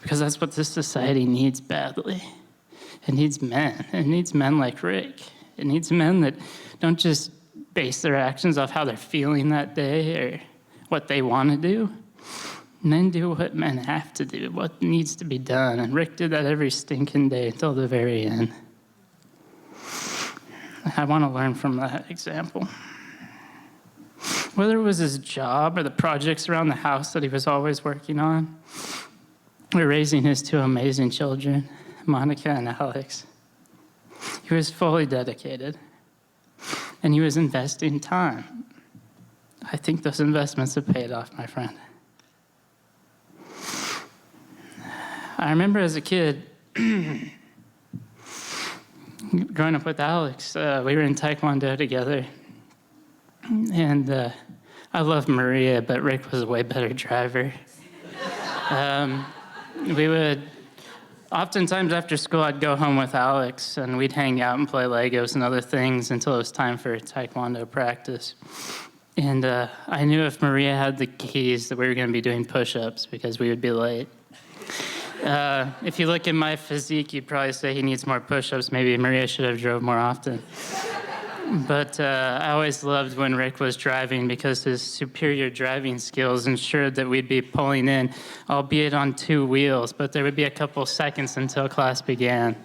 Because that's what this society needs badly. It needs men. It needs men like Rick. It needs men that don't just base their actions off how they're feeling that day or what they want to do. Men do what men have to do, what needs to be done. And Rick did that every stinking day until the very end. I want to learn from that example. Whether it was his job or the projects around the house that he was always working on, or raising his 2 amazing children, Monica and Alex, he was fully dedicated, and he was investing time. I think those investments have paid off, my friend. I remember as a kid, growing up with Alex, we were in Taekwondo together. And I love Maria, but Rick was a way better driver. We would, oftentimes after school, I'd go home with Alex, and we'd hang out and play Legos and other things until it was time for Taekwondo practice. And I knew if Maria had the keys that we were going to be doing push-ups because we would be late. If you look at my physique, you'd probably say he needs more push-ups. Maybe Maria should have drove more often. But I always loved when Rick was driving because his superior driving skills ensured that we'd be pulling in, albeit on 2 wheels, but there would be a couple seconds until class began.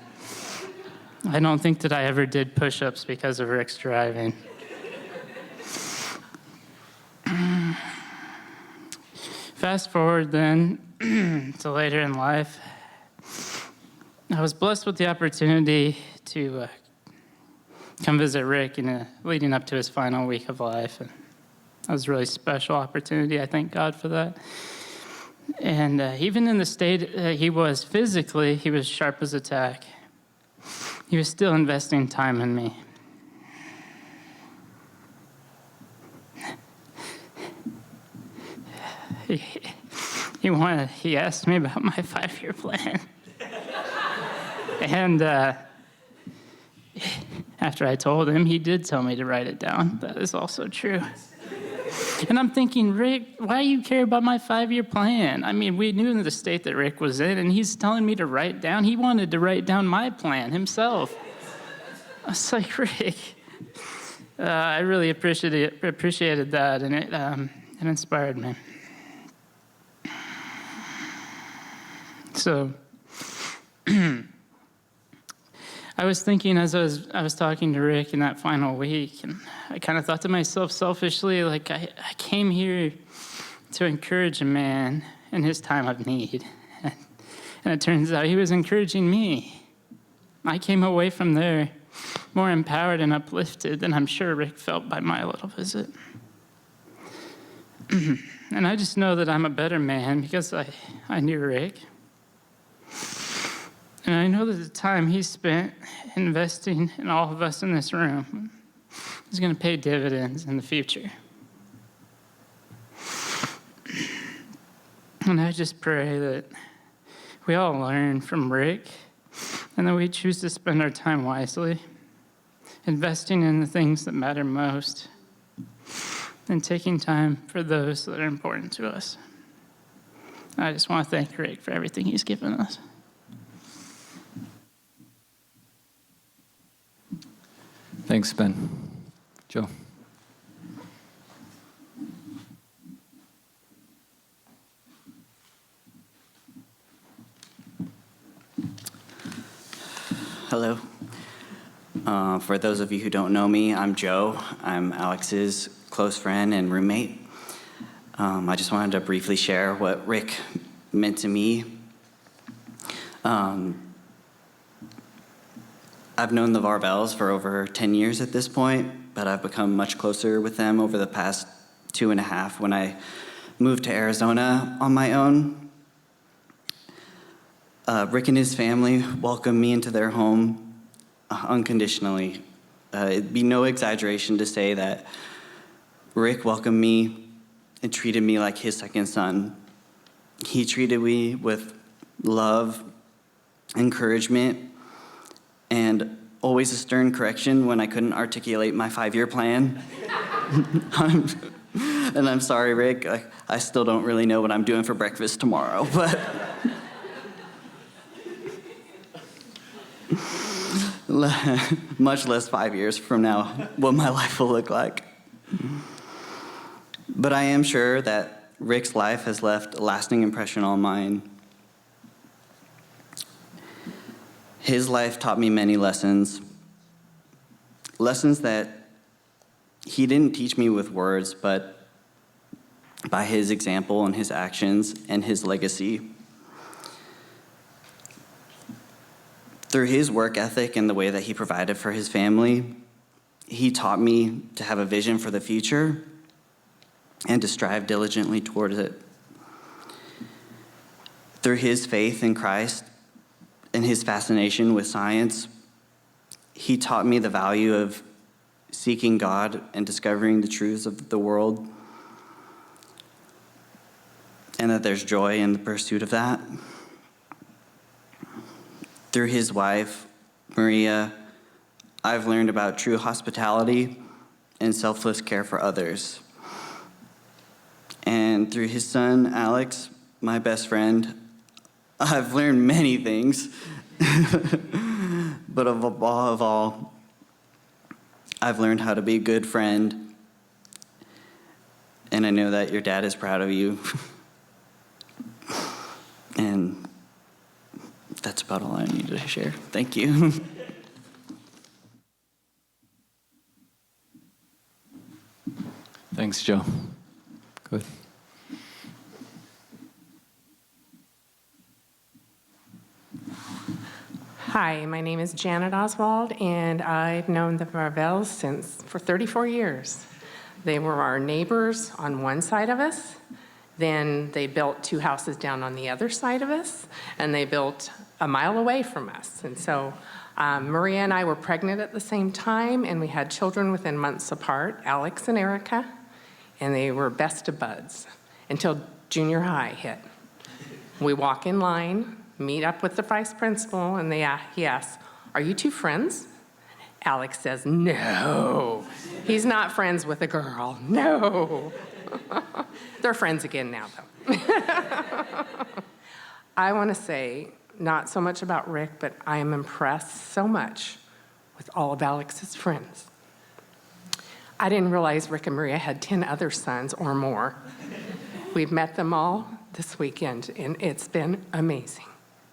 I don't think that I ever did push-ups because of Rick's driving. Fast forward then to later in life, I was blessed with the opportunity to come visit Rick leading up to his final week of life. And that was a really special opportunity. I thank God for that. And even in the state he was physically, he was sharp as a tack. He was still investing time in me. He asked me about my 5-year plan. And after I told him, he did tell me to write it down. That is also true. And I'm thinking, Rick, why do you care about my 5-year plan? I mean, we knew the state that Rick was in, and he's telling me to write down. He wanted to write down my plan himself. I was like, Rick, I really appreciated that, and it inspired me. So I was thinking as I was talking to Rick in that final week, and I kind of thought to myself selfishly, like I came here to encourage a man in his time of need. And it turns out he was encouraging me. I came away from there more empowered and uplifted than I'm sure Rick felt by my little visit. And I just know that I'm a better man because I knew Rick. And I know that the time he spent investing in all of us in this room is going to pay dividends in the future. And I just pray that we all learn from Rick and that we choose to spend our time wisely, investing in the things that matter most, and taking time for those that are important to us. I just want to thank Rick for everything he's given us. Thanks, Ben. Joe. Hello. For those of you who don't know me, I'm Joe. I'm Alex's close friend and roommate. I just wanted to briefly share what Rick meant to me. I've known the Varvels for over 10 years at this point, but I've become much closer with them over the past 2.5 when I moved to Arizona on my own. Rick and his family welcomed me into their home unconditionally. It'd be no exaggeration to say that Rick welcomed me and treated me like his second son. He treated me with love, encouragement, and always a stern correction when I couldn't articulate my 5-year plan. And I'm sorry, Rick, I still don't really know what I'm doing for breakfast tomorrow, but much less 5 years from now, what my life will look like. But I am sure that Rick's life has left a lasting impression on mine. His life taught me many lessons that he didn't teach me with words, but by his example and his actions and his legacy. Through his work ethic and the way that he provided for his family, he taught me to have a vision for the future and to strive diligently towards it. Through his faith in Christ and his fascination with science, he taught me the value of seeking God and discovering the truths of the world, and that there's joy in the pursuit of that. Through his wife, Maria, I've learned about true hospitality and selfless care for others. And through his son, Alex, my best friend, I've learned many things. But above all, I've learned how to be a good friend. And I know that your dad is proud of you. And that's about all I needed to share. Thank you. Thanks, Joe. Good. Hi, my name is Janet Oswald, and I've known the Varvels for 34 years. They were our neighbors on one side of us. Then they built 2 houses down on the other side of us, and they built a mile away from us. And so Maria and I were pregnant at the same time, and we had children within months apart, Alex and Erica, and they were best of buds until junior high hit. We walk in line, meet up with the vice principal, and he asks, "Are you 2 friends?" Alex says, "No, he's not friends with a girl, no." They're friends again now, though. I want to say not so much about Rick, but I am impressed so much with all of Alex's friends. I didn't realize Rick and Maria had 10 other sons or more. We've met them all this weekend, and it's been amazing.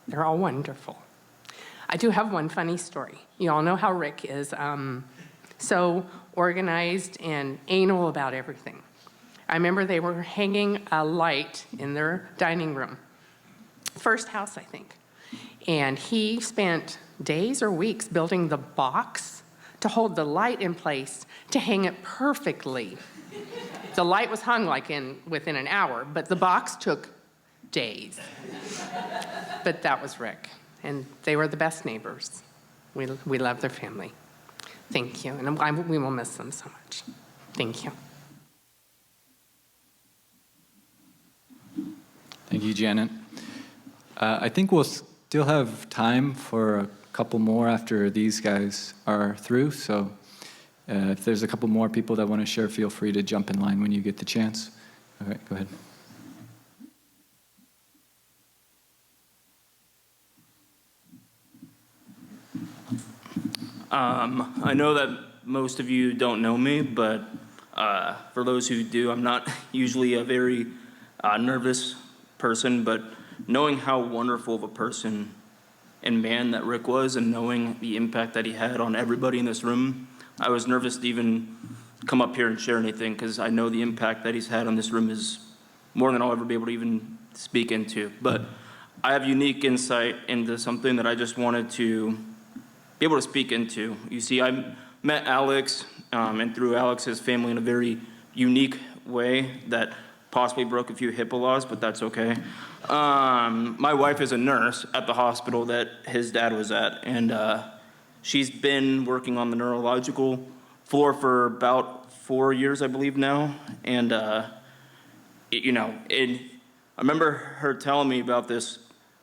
They're all wonderful. I do have one funny story. You all know how Rick is so organized and anal about everything. I remember they were hanging a light in their dining room. First house, I think. And he spent days or weeks building the box to hold the light in place to hang it perfectly. The light was hung within an hour, but the box took days. But that was Rick, and they were the best neighbors. We love their family. Thank you, and we will miss them so much. Thank you. Thank you, Janet. I think we'll still have time for a couple more after these guys are through. So if there's a couple more people that want to share, feel free to jump in line when you get the chance. All right, go ahead. I know that most of you don't know me, but for those who do, I'm not usually a very nervous person, but knowing how wonderful of a person and man that Rick was, and knowing the impact that he had on everybody in this room, I was nervous to even come up here and share anything, because I know the impact that he's had on this room is more than I'll ever be able to even speak into. But I have unique insight into something that I just wanted to be able to speak into. You see, I met Alex, and through Alex's family in a very unique way that possibly broke a few HIPAA laws, but that's okay. My wife is a nurse at the hospital that his dad was at, and she's been working on the neurological floor for about 4 years, I believe now. And, you know, I remember her telling me about this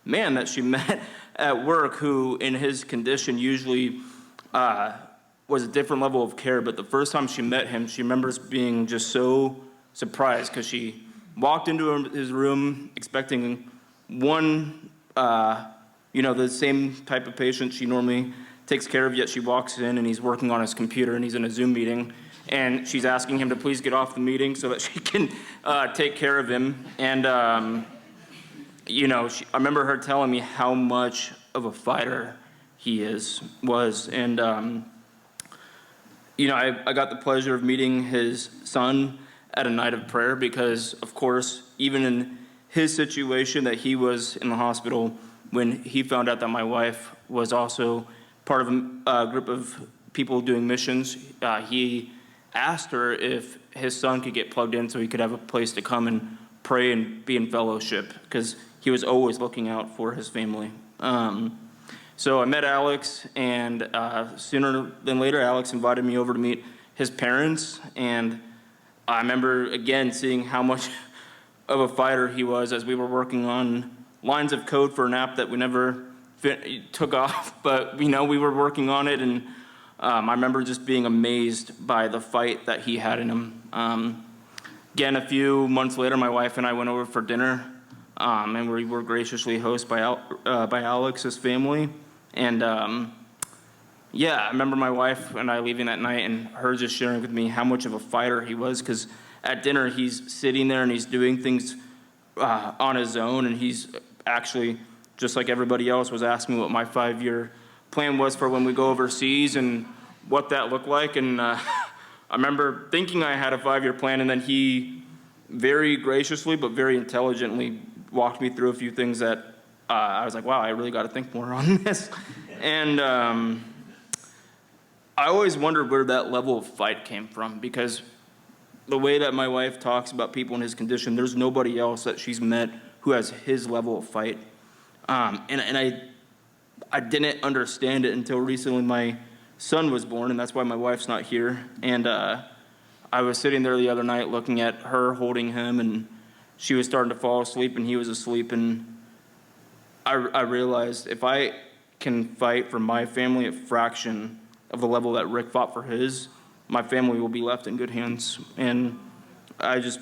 man that she met at work who, in his condition, usually was a different level of care. But the first time she met him, she remembers being just so surprised, because she walked into his room expecting one, you know, the same type of patient she normally takes care of, yet she walks in and he's working on his computer and he's in a Zoom meeting, and she's asking him to please get off the meeting so that she can take care of him. And, you know, I remember her telling me how much of a fighter he was. And, you know, I got the pleasure of meeting his son at a night of prayer, because, of course, even in his situation that he was in the hospital, when he found out that my wife was also part of a group of people doing missions, he asked her if his son could get plugged in so he could have a place to come and pray and be in fellowship, because he was always looking out for his family. So I met Alex, and sooner than later, Alex invited me over to meet his parents, and I remember, again, seeing how much of a fighter he was as we were working on lines of code for an app that we never took off, but, you know, we were working on it, and I remember just being amazed by the fight that he had in him. Again, a few months later, my wife and I went over for dinner, and we were graciously hosted by Alex's family. And yeah, I remember my wife and I leaving that night and her just sharing with me how much of a fighter he was, because at dinner he's sitting there and he's doing things on his own, and he's actually, just like everybody else, was asking me what my 5-year plan was for when we go overseas and what that looked like. And I remember thinking I had a 5-year plan, and then he very graciously but very intelligently walked me through a few things that I was like, wow, I really got to think more on this. And I always wondered where that level of fight came from, because the way that my wife talks about people in his condition, there's nobody else that she's met who has his level of fight. And I didn't understand it until recently my son was born, and that's why my wife's not here. And I was sitting there the other night looking at her holding him, and she was starting to fall asleep and he was asleep, and I realized if I can fight for my family a fraction of the level that Rick fought for his, my family will be left in good hands. And I just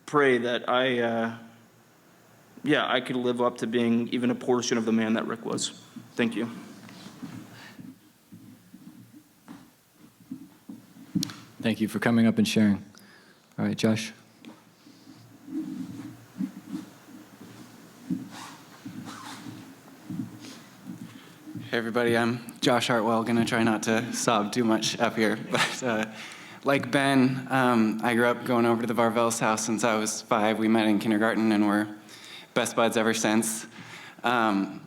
pray that I could live up to being even a portion of the man that Rick was. Thank you. Thank you for coming up and sharing. All right, Josh. Hey everybody, I'm Josh Hartwell. Gonna try not to sob too much up here, but like Ben, I grew up going over to the Varvel's house since I was 5. We met in kindergarten and we're best buds ever since. And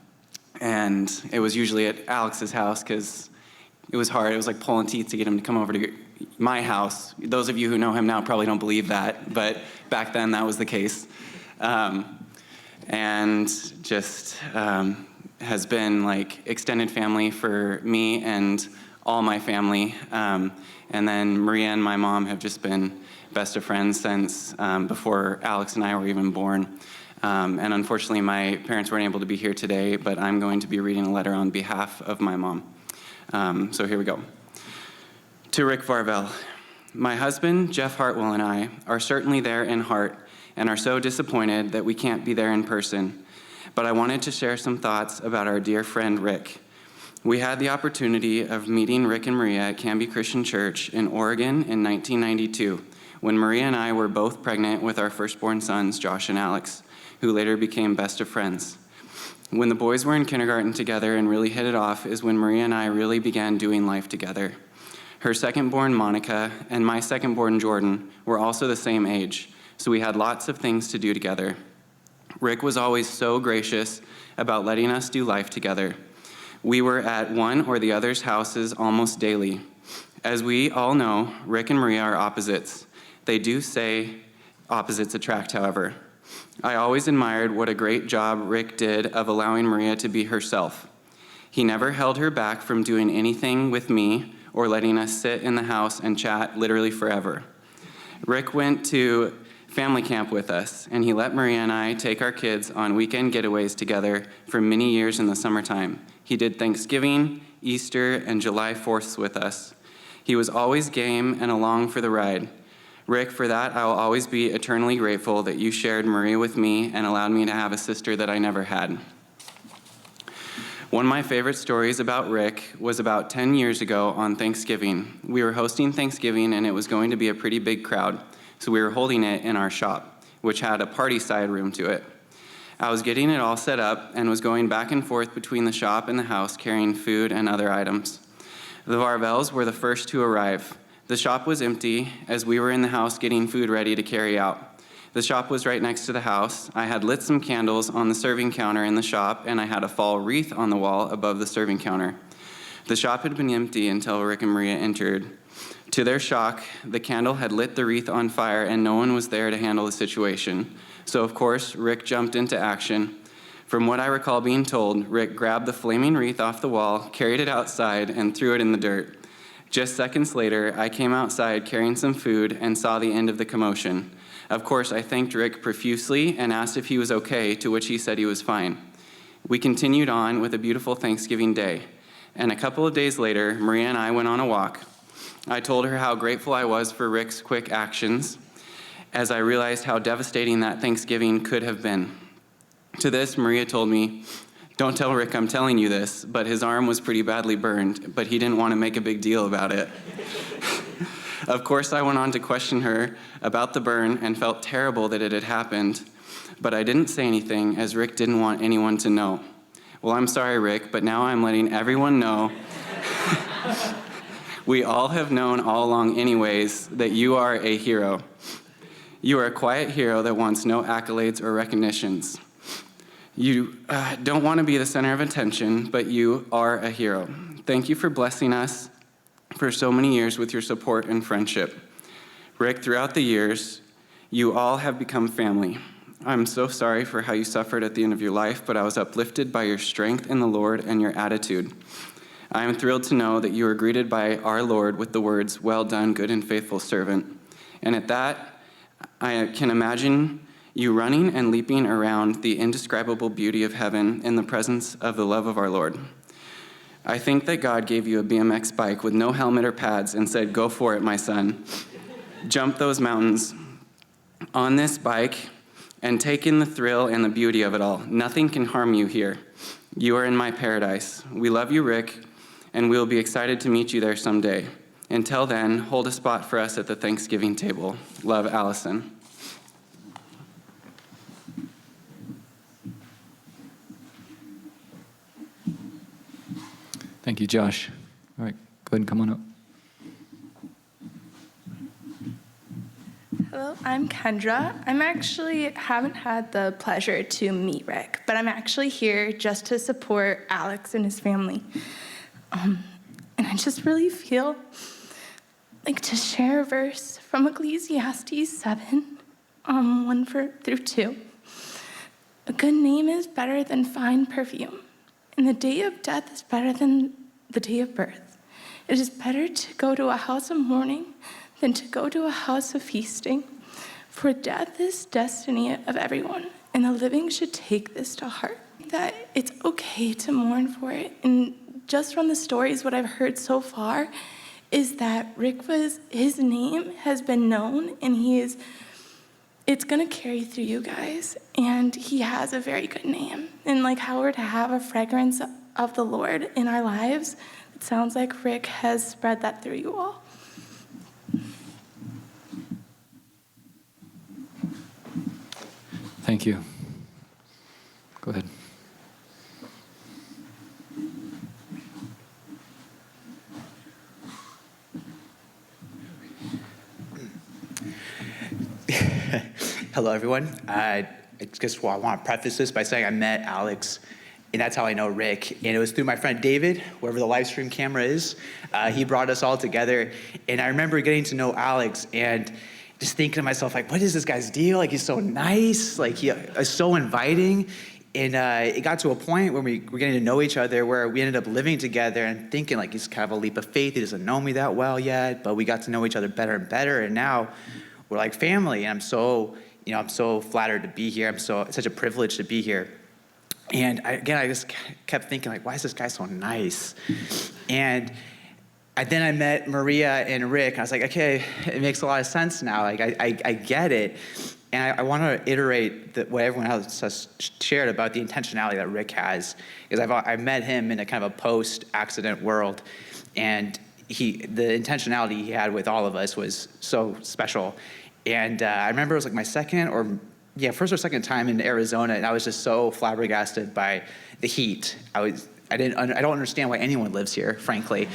it was usually at Alex's house because it was hard. It was like pulling teeth to get him to come over to my house. Those of you who know him now probably don't believe that, but back then that was the case. And just has been like extended family for me and all my family. And then Maria and my mom have just been best of friends since before Alex and I were even born. And unfortunately, my parents weren't able to be here today, but I'm going to be reading a letter on behalf of my mom. So here we go. To Rick Varvel, my husband, Jeff Hartwell, and I are certainly there in heart and are so disappointed that we can't be there in person. But I wanted to share some thoughts about our dear friend Rick. We had the opportunity of meeting Rick and Maria at Canby Christian Church in Oregon in 1992, when Maria and I were both pregnant with our firstborn sons, Josh and Alex, who later became best of friends. When the boys were in kindergarten together and really hit it off is when Maria and I really began doing life together. Her second-born, Monica, and my second-born, Jordan, were also the same age, so we had lots of things to do together. Rick was always so gracious about letting us do life together. We were at one or the other's houses almost daily. As we all know, Rick and Maria are opposites. They do say opposites attract, however. I always admired what a great job Rick did of allowing Maria to be herself. He never held her back from doing anything with me or letting us sit in the house and chat literally forever. Rick went to family camp with us, and he let Maria and I take our kids on weekend getaways together for many years in the summertime. He did Thanksgiving, Easter, and July 4ths with us. He was always game and along for the ride. Rick, for that, I will always be eternally grateful that you shared Maria with me and allowed me to have a sister that I never had. One of my favorite stories about Rick was about 10 years ago on Thanksgiving. We were hosting Thanksgiving, and it was going to be a pretty big crowd, so we were holding it in our shop, which had a party side room to it. I was getting it all set up and was going back and forth between the shop and the house carrying food and other items. The Varvels were the first to arrive. The shop was empty as we were in the house getting food ready to carry out. The shop was right next to the house. I had lit some candles on the serving counter in the shop, and I had a fall wreath on the wall above the serving counter. The shop had been empty until Rick and Maria entered. To their shock, the candle had lit the wreath on fire, and no one was there to handle the situation. So, of course, Rick jumped into action. From what I recall being told, Rick grabbed the flaming wreath off the wall, carried it outside, and threw it in the dirt. Just seconds later, I came outside carrying some food and saw the end of the commotion. Of course, I thanked Rick profusely and asked if he was okay, to which he said he was fine. We continued on with a beautiful Thanksgiving day, and a couple of days later, Maria and I went on a walk. I told her how grateful I was for Rick's quick actions, as I realized how devastating that Thanksgiving could have been. To this, Maria told me, "Don't tell Rick I'm telling you this, but his arm was pretty badly burned, but he didn't want to make a big deal about it." Of course, I went on to question her about the burn and felt terrible that it had happened, but I didn't say anything as Rick didn't want anyone to know. Well, I'm sorry, Rick, but now I'm letting everyone know. We all have known all along anyways that you are a hero. You are a quiet hero that wants no accolades or recognitions. You don't want to be the center of attention, but you are a hero. Thank you for blessing us for so many years with your support and friendship. Rick, throughout the years, you all have become family. I'm so sorry for how you suffered at the end of your life, but I was uplifted by your strength in the Lord and your attitude. I am thrilled to know that you are greeted by our Lord with the words, "Well done, good and faithful servant." And at that, I can imagine you running and leaping around the indescribable beauty of heaven in the presence of the love of our Lord. I think that God gave you a BMX bike with no helmet or pads and said, "Go for it, my son. Jump those mountains on this bike and take in the thrill and the beauty of it all. Nothing can harm you here. You are in my paradise." We love you, Rick, and we will be excited to meet you there someday. Until then, hold a spot for us at the Thanksgiving table. Love, Allison. Thank you, Josh. All right, go ahead and come on up. Hello, I'm Kendra. Haven't had the pleasure to meet Rick, but I'm actually here just to support Alex and his family. And I just really feel like to share a verse from Ecclesiastes 7, 1-2. A good name is better than fine perfume, and the day of death is better than the day of birth. It is better to go to a house of mourning than to go to a house of feasting. For death is destiny of everyone, and the living should take this to heart, that it's okay to mourn for it. And just from the stories, what I've heard so far is that his name has been known, and it's gonna carry through you guys, and he has a very good name. And like how we're to have a fragrance of the Lord in our lives, it sounds like Rick has spread that through you all. Thank you. Go ahead. Hello, everyone. I just want to preface this by saying I met Alex, and that's how I know Rick. And it was through my friend David, wherever the live stream camera is. He brought us all together. And I remember getting to know Alex and just thinking to myself, like, what is this guy's deal? Like, he's so nice. Like, he is so inviting. And it got to a point where we were getting to know each other where we ended up living together and thinking, like, he's kind of a leap of faith. He doesn't know me that well yet, but we got to know each other better and better. And now we're like family. And I'm so flattered to be here. It's such a privilege to be here. And I just kept thinking, like, why is this guy so nice? And then I met Maria and Rick. I was like, okay, it makes a lot of sense now. Like, I get it. And I want to iterate what everyone else has shared about the intentionality that Rick has. Because I met him in a kind of a post-accident world. And the intentionality he had with all of us was so special. And I remember it was like my first or second time in Arizona, and I was just so flabbergasted by the heat. I don't understand why anyone lives here, frankly.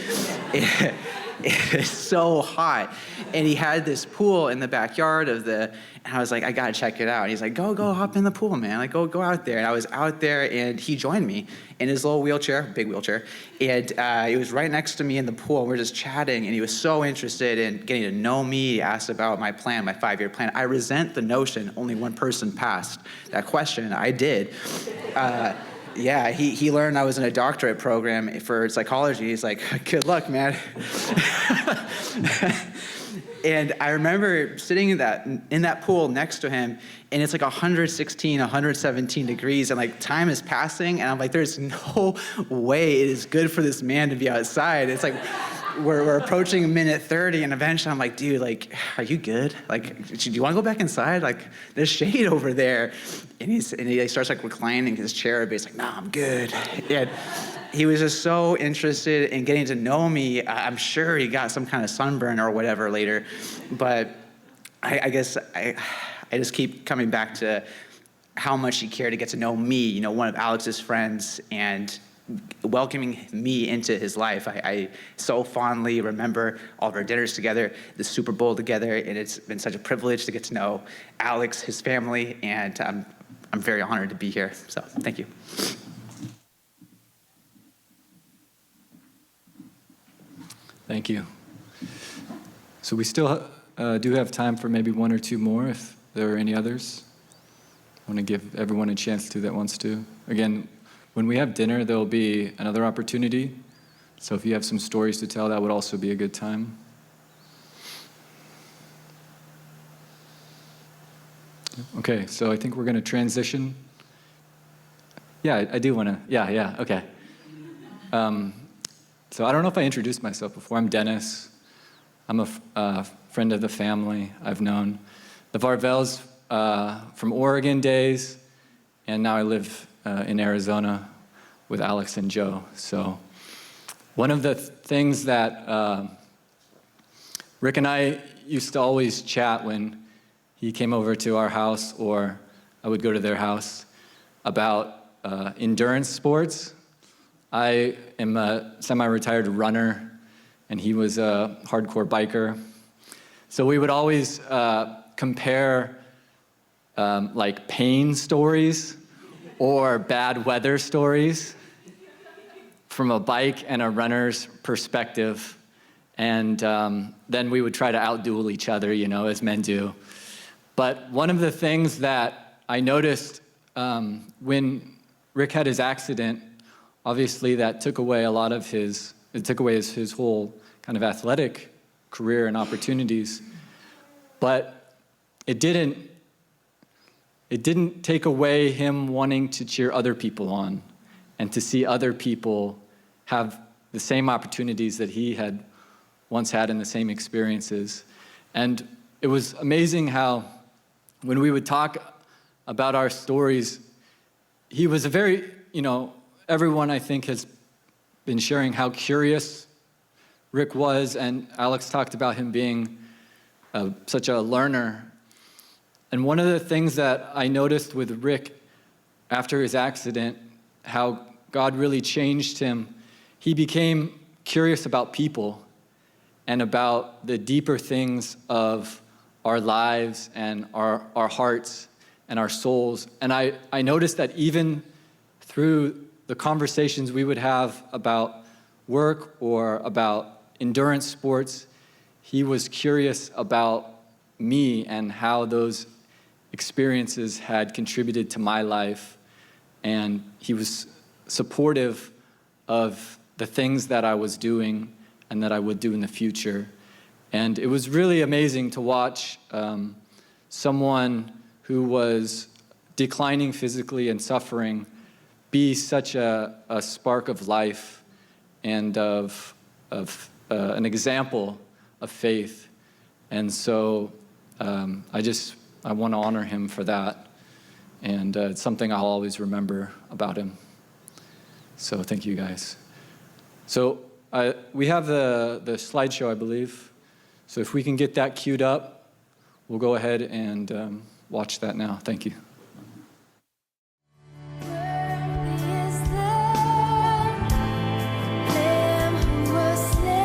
It's so hot. And he had this pool in the backyard and I was like, I gotta check it out. And he's like, go hop in the pool, man. Like, go out there. And I was out there, and he joined me in his little wheelchair, big wheelchair. And he was right next to me in the pool, and we were just chatting, and he was so interested in getting to know me. He asked about my plan, my 5-year plan. I resent the notion only one person passed that question. I did. Yeah, he learned I was in a doctorate program for psychology. He's like, good luck, man. And I remember sitting in that pool next to him, and it's like 116, 117 degrees, and like time is passing, and I'm like, there's no way it is good for this man to be outside. It's like, we're approaching minute 30, and eventually I'm like, dude, like, are you good? Like, do you want to go back inside? Like, there's shade over there. And he starts like reclining in his chair, but he's like, nah, I'm good. And he was just so interested in getting to know me. I'm sure he got some kind of sunburn or whatever later, but I guess I just keep coming back to how much he cared to get to know me, one of Alex's friends, and welcoming me into his life. I so fondly remember all of our dinners together, the Super Bowl together, and it's been such a privilege to get to know Alex, his family, and I'm very honored to be here. So thank you. Thank you. So we still do have time for maybe one or two more if there are any others. I want to give everyone a chance to that wants to. Again, when we have dinner, there'll be another opportunity. So if you have some stories to tell, that would also be a good time. Okay, so I think we're going to transition. Yeah, I do want to. Yeah, okay. So I don't know if I introduced myself before. I'm Dennis. I'm a friend of the family. I've known the Varvels from Oregon days, and now I live in Arizona with Alex and Joe. So one of the things that Rick and I used to always chat when he came over to our house or I would go to their house about endurance sports. I am a semi-retired runner, and he was a hardcore biker. So we would always compare like pain stories or bad weather stories from a bike and a runner's perspective. And then we would try to outduel each other, as men do. But one of the things that I noticed when Rick had his accident, obviously that took away his whole kind of athletic career and opportunities. But it didn't take away him wanting to cheer other people on and to see other people have the same opportunities that he had once had and the same experiences. And it was amazing how when we would talk about our stories, he was a very, everyone I think has been sharing how curious Rick was, and Alex talked about him being such a learner. And one of the things that I noticed with Rick after his accident, how God really changed him, he became curious about people and about the deeper things of our lives and our hearts and our souls. And I noticed that even through the conversations we would have about work or about endurance sports, he was curious about me and how those experiences had contributed to my life. And he was supportive of the things that I was doing and that I would do in the future. And it was really amazing to watch someone who was declining physically and suffering be such a spark of life and of an example of faith. And so I want to honor him for that. And it's something I'll always remember about him. So thank you, guys. So we have the slideshow, I believe. So if we can get that queued up, we'll go ahead and watch that now. Thank you. Heaven's mercy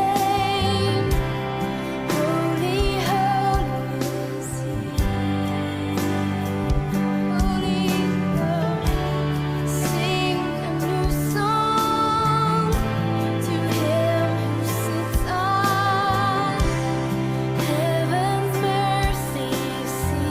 seat.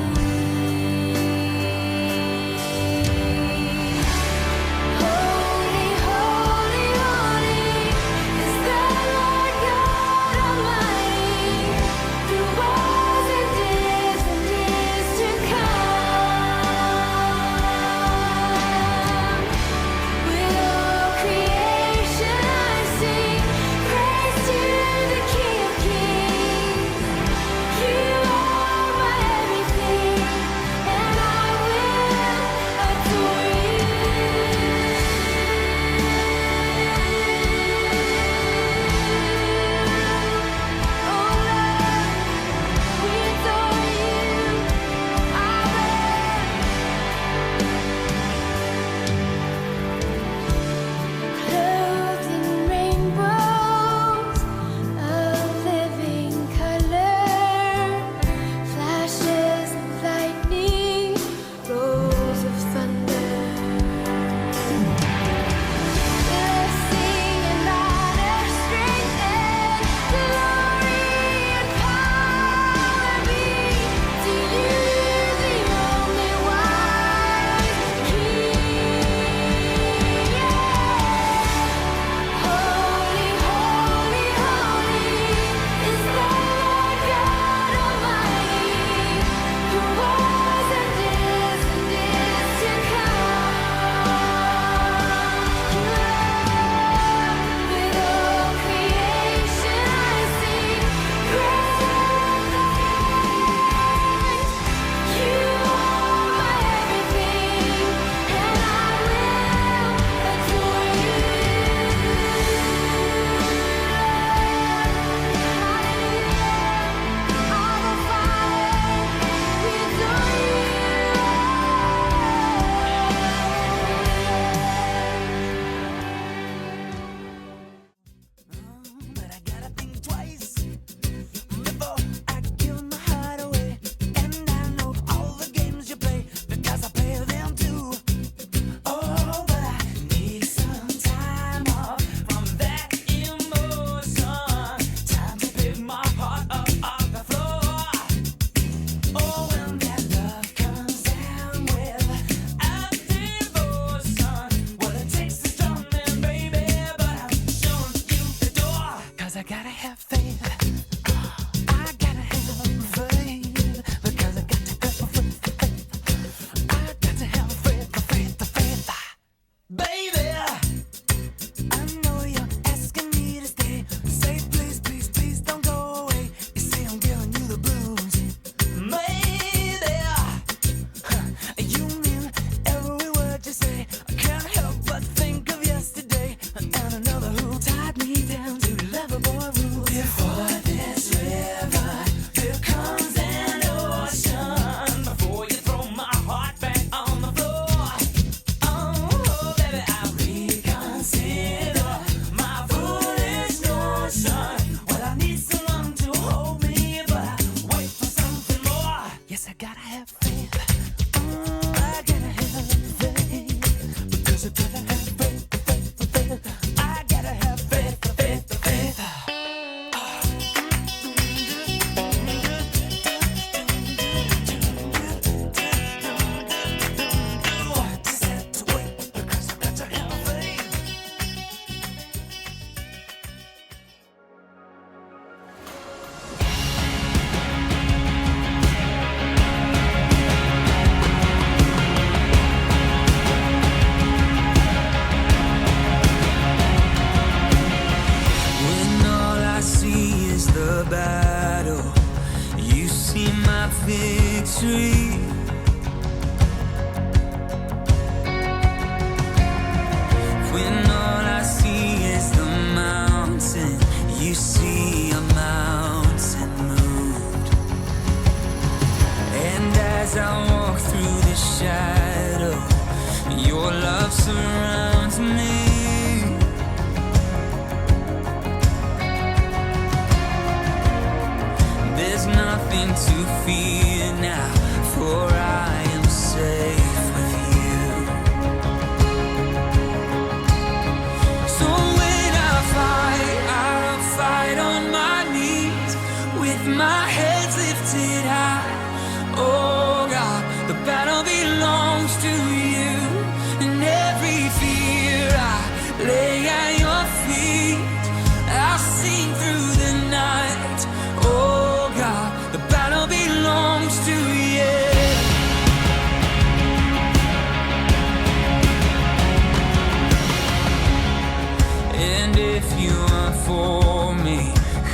for me,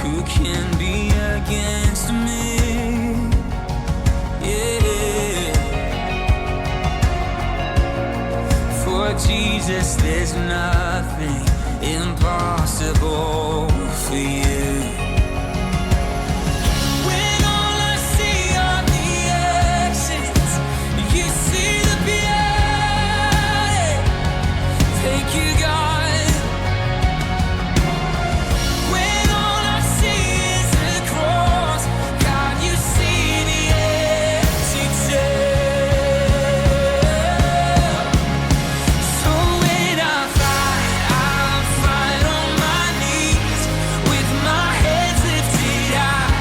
who can be against me? Yeah. For Jesus, there's nothing impossible for you. When all I see are the exits, you see the beauty. Thank you, God. When all I see is the cross, God, you see the empty tomb. So when I fight on my knees with my head lifted high.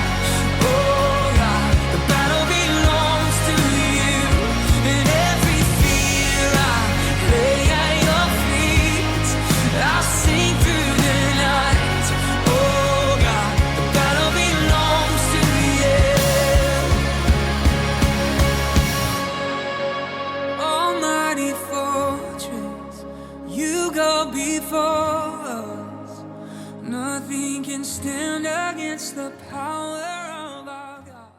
Oh God, the battle belongs to you, and every fear I lay at your feet. I'll sing through the night. Oh God, the battle belongs to you. Almighty fortress, you go before us. Nothing can stand against the power of our God.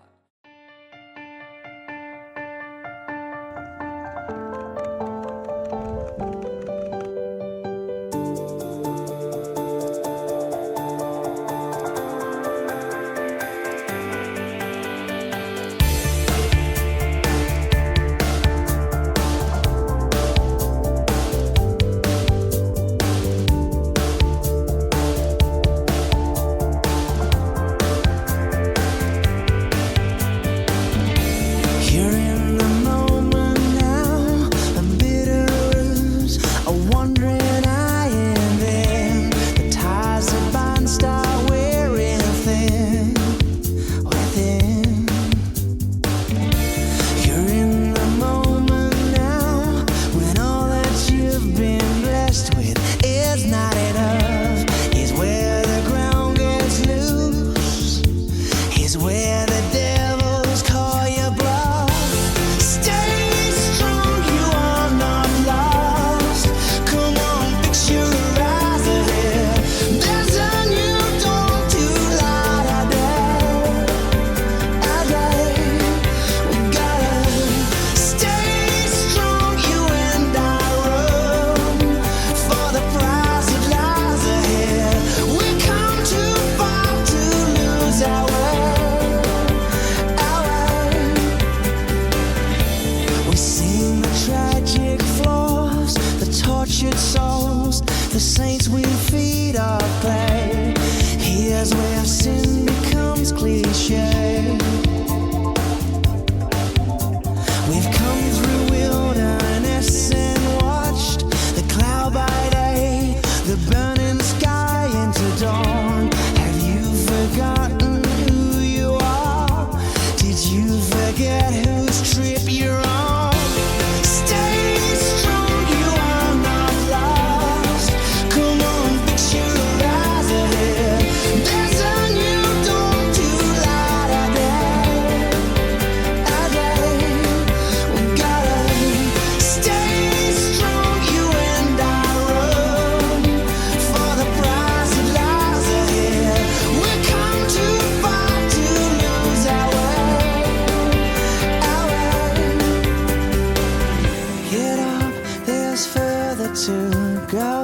You're in the moment now, a bitter ruse, a wandering I am there. The ties that bind start wearing thin within. You're in the moment now, when all that you've been blessed with is not enough. Is where the ground gets loose, is where the devils call your bluff. Stay strong, you are not lost. Come on, fix your eyes ahead. There's a new dawn to light our day. We gotta stay strong, you and I run for the prize that lies ahead. We come too far to lose our way. We sing the tragic flaws, the tortured souls, the saints we feed our play. Here's where sin becomes cliche. We've come through wilderness and watched the cloud by day, the burning sky into dawn. Have you forgotten who you are? Did you forget whose trip you're on? Stay strong, you are not lost. Come on, fix your eyes ahead. There's a new dawn to light our day. We gotta stay strong, you and I run for the prize that lies ahead. We come too far to lose our way. Get up, there's further to go.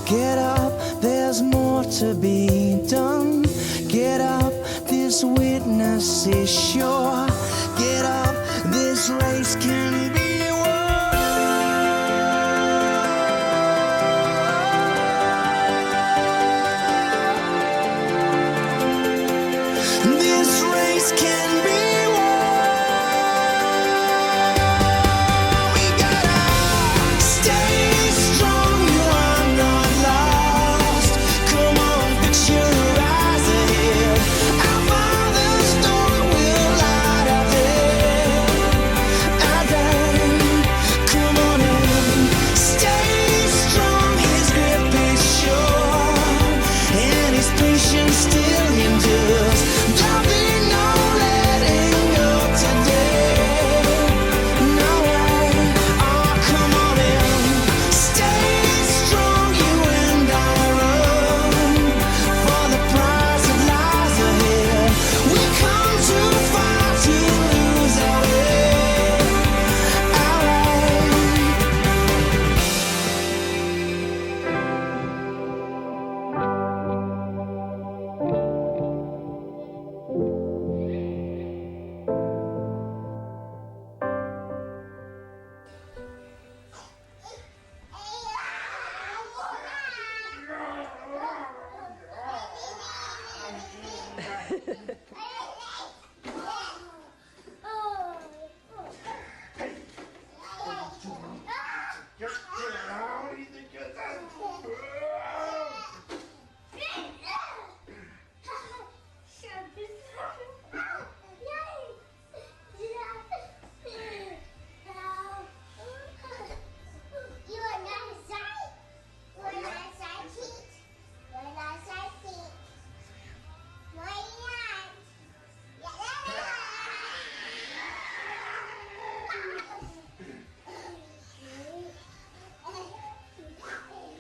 Get up, there's more to be done. Get up, this witness is sure. Get up, this race can be won. This race can be won. We gotta stay strong, you are not lost. Come on, fix your eyes ahead. Our Father's door will light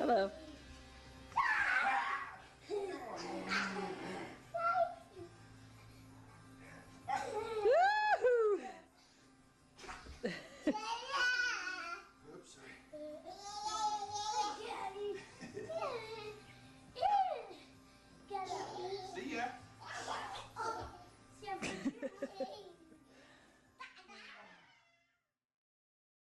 Hello.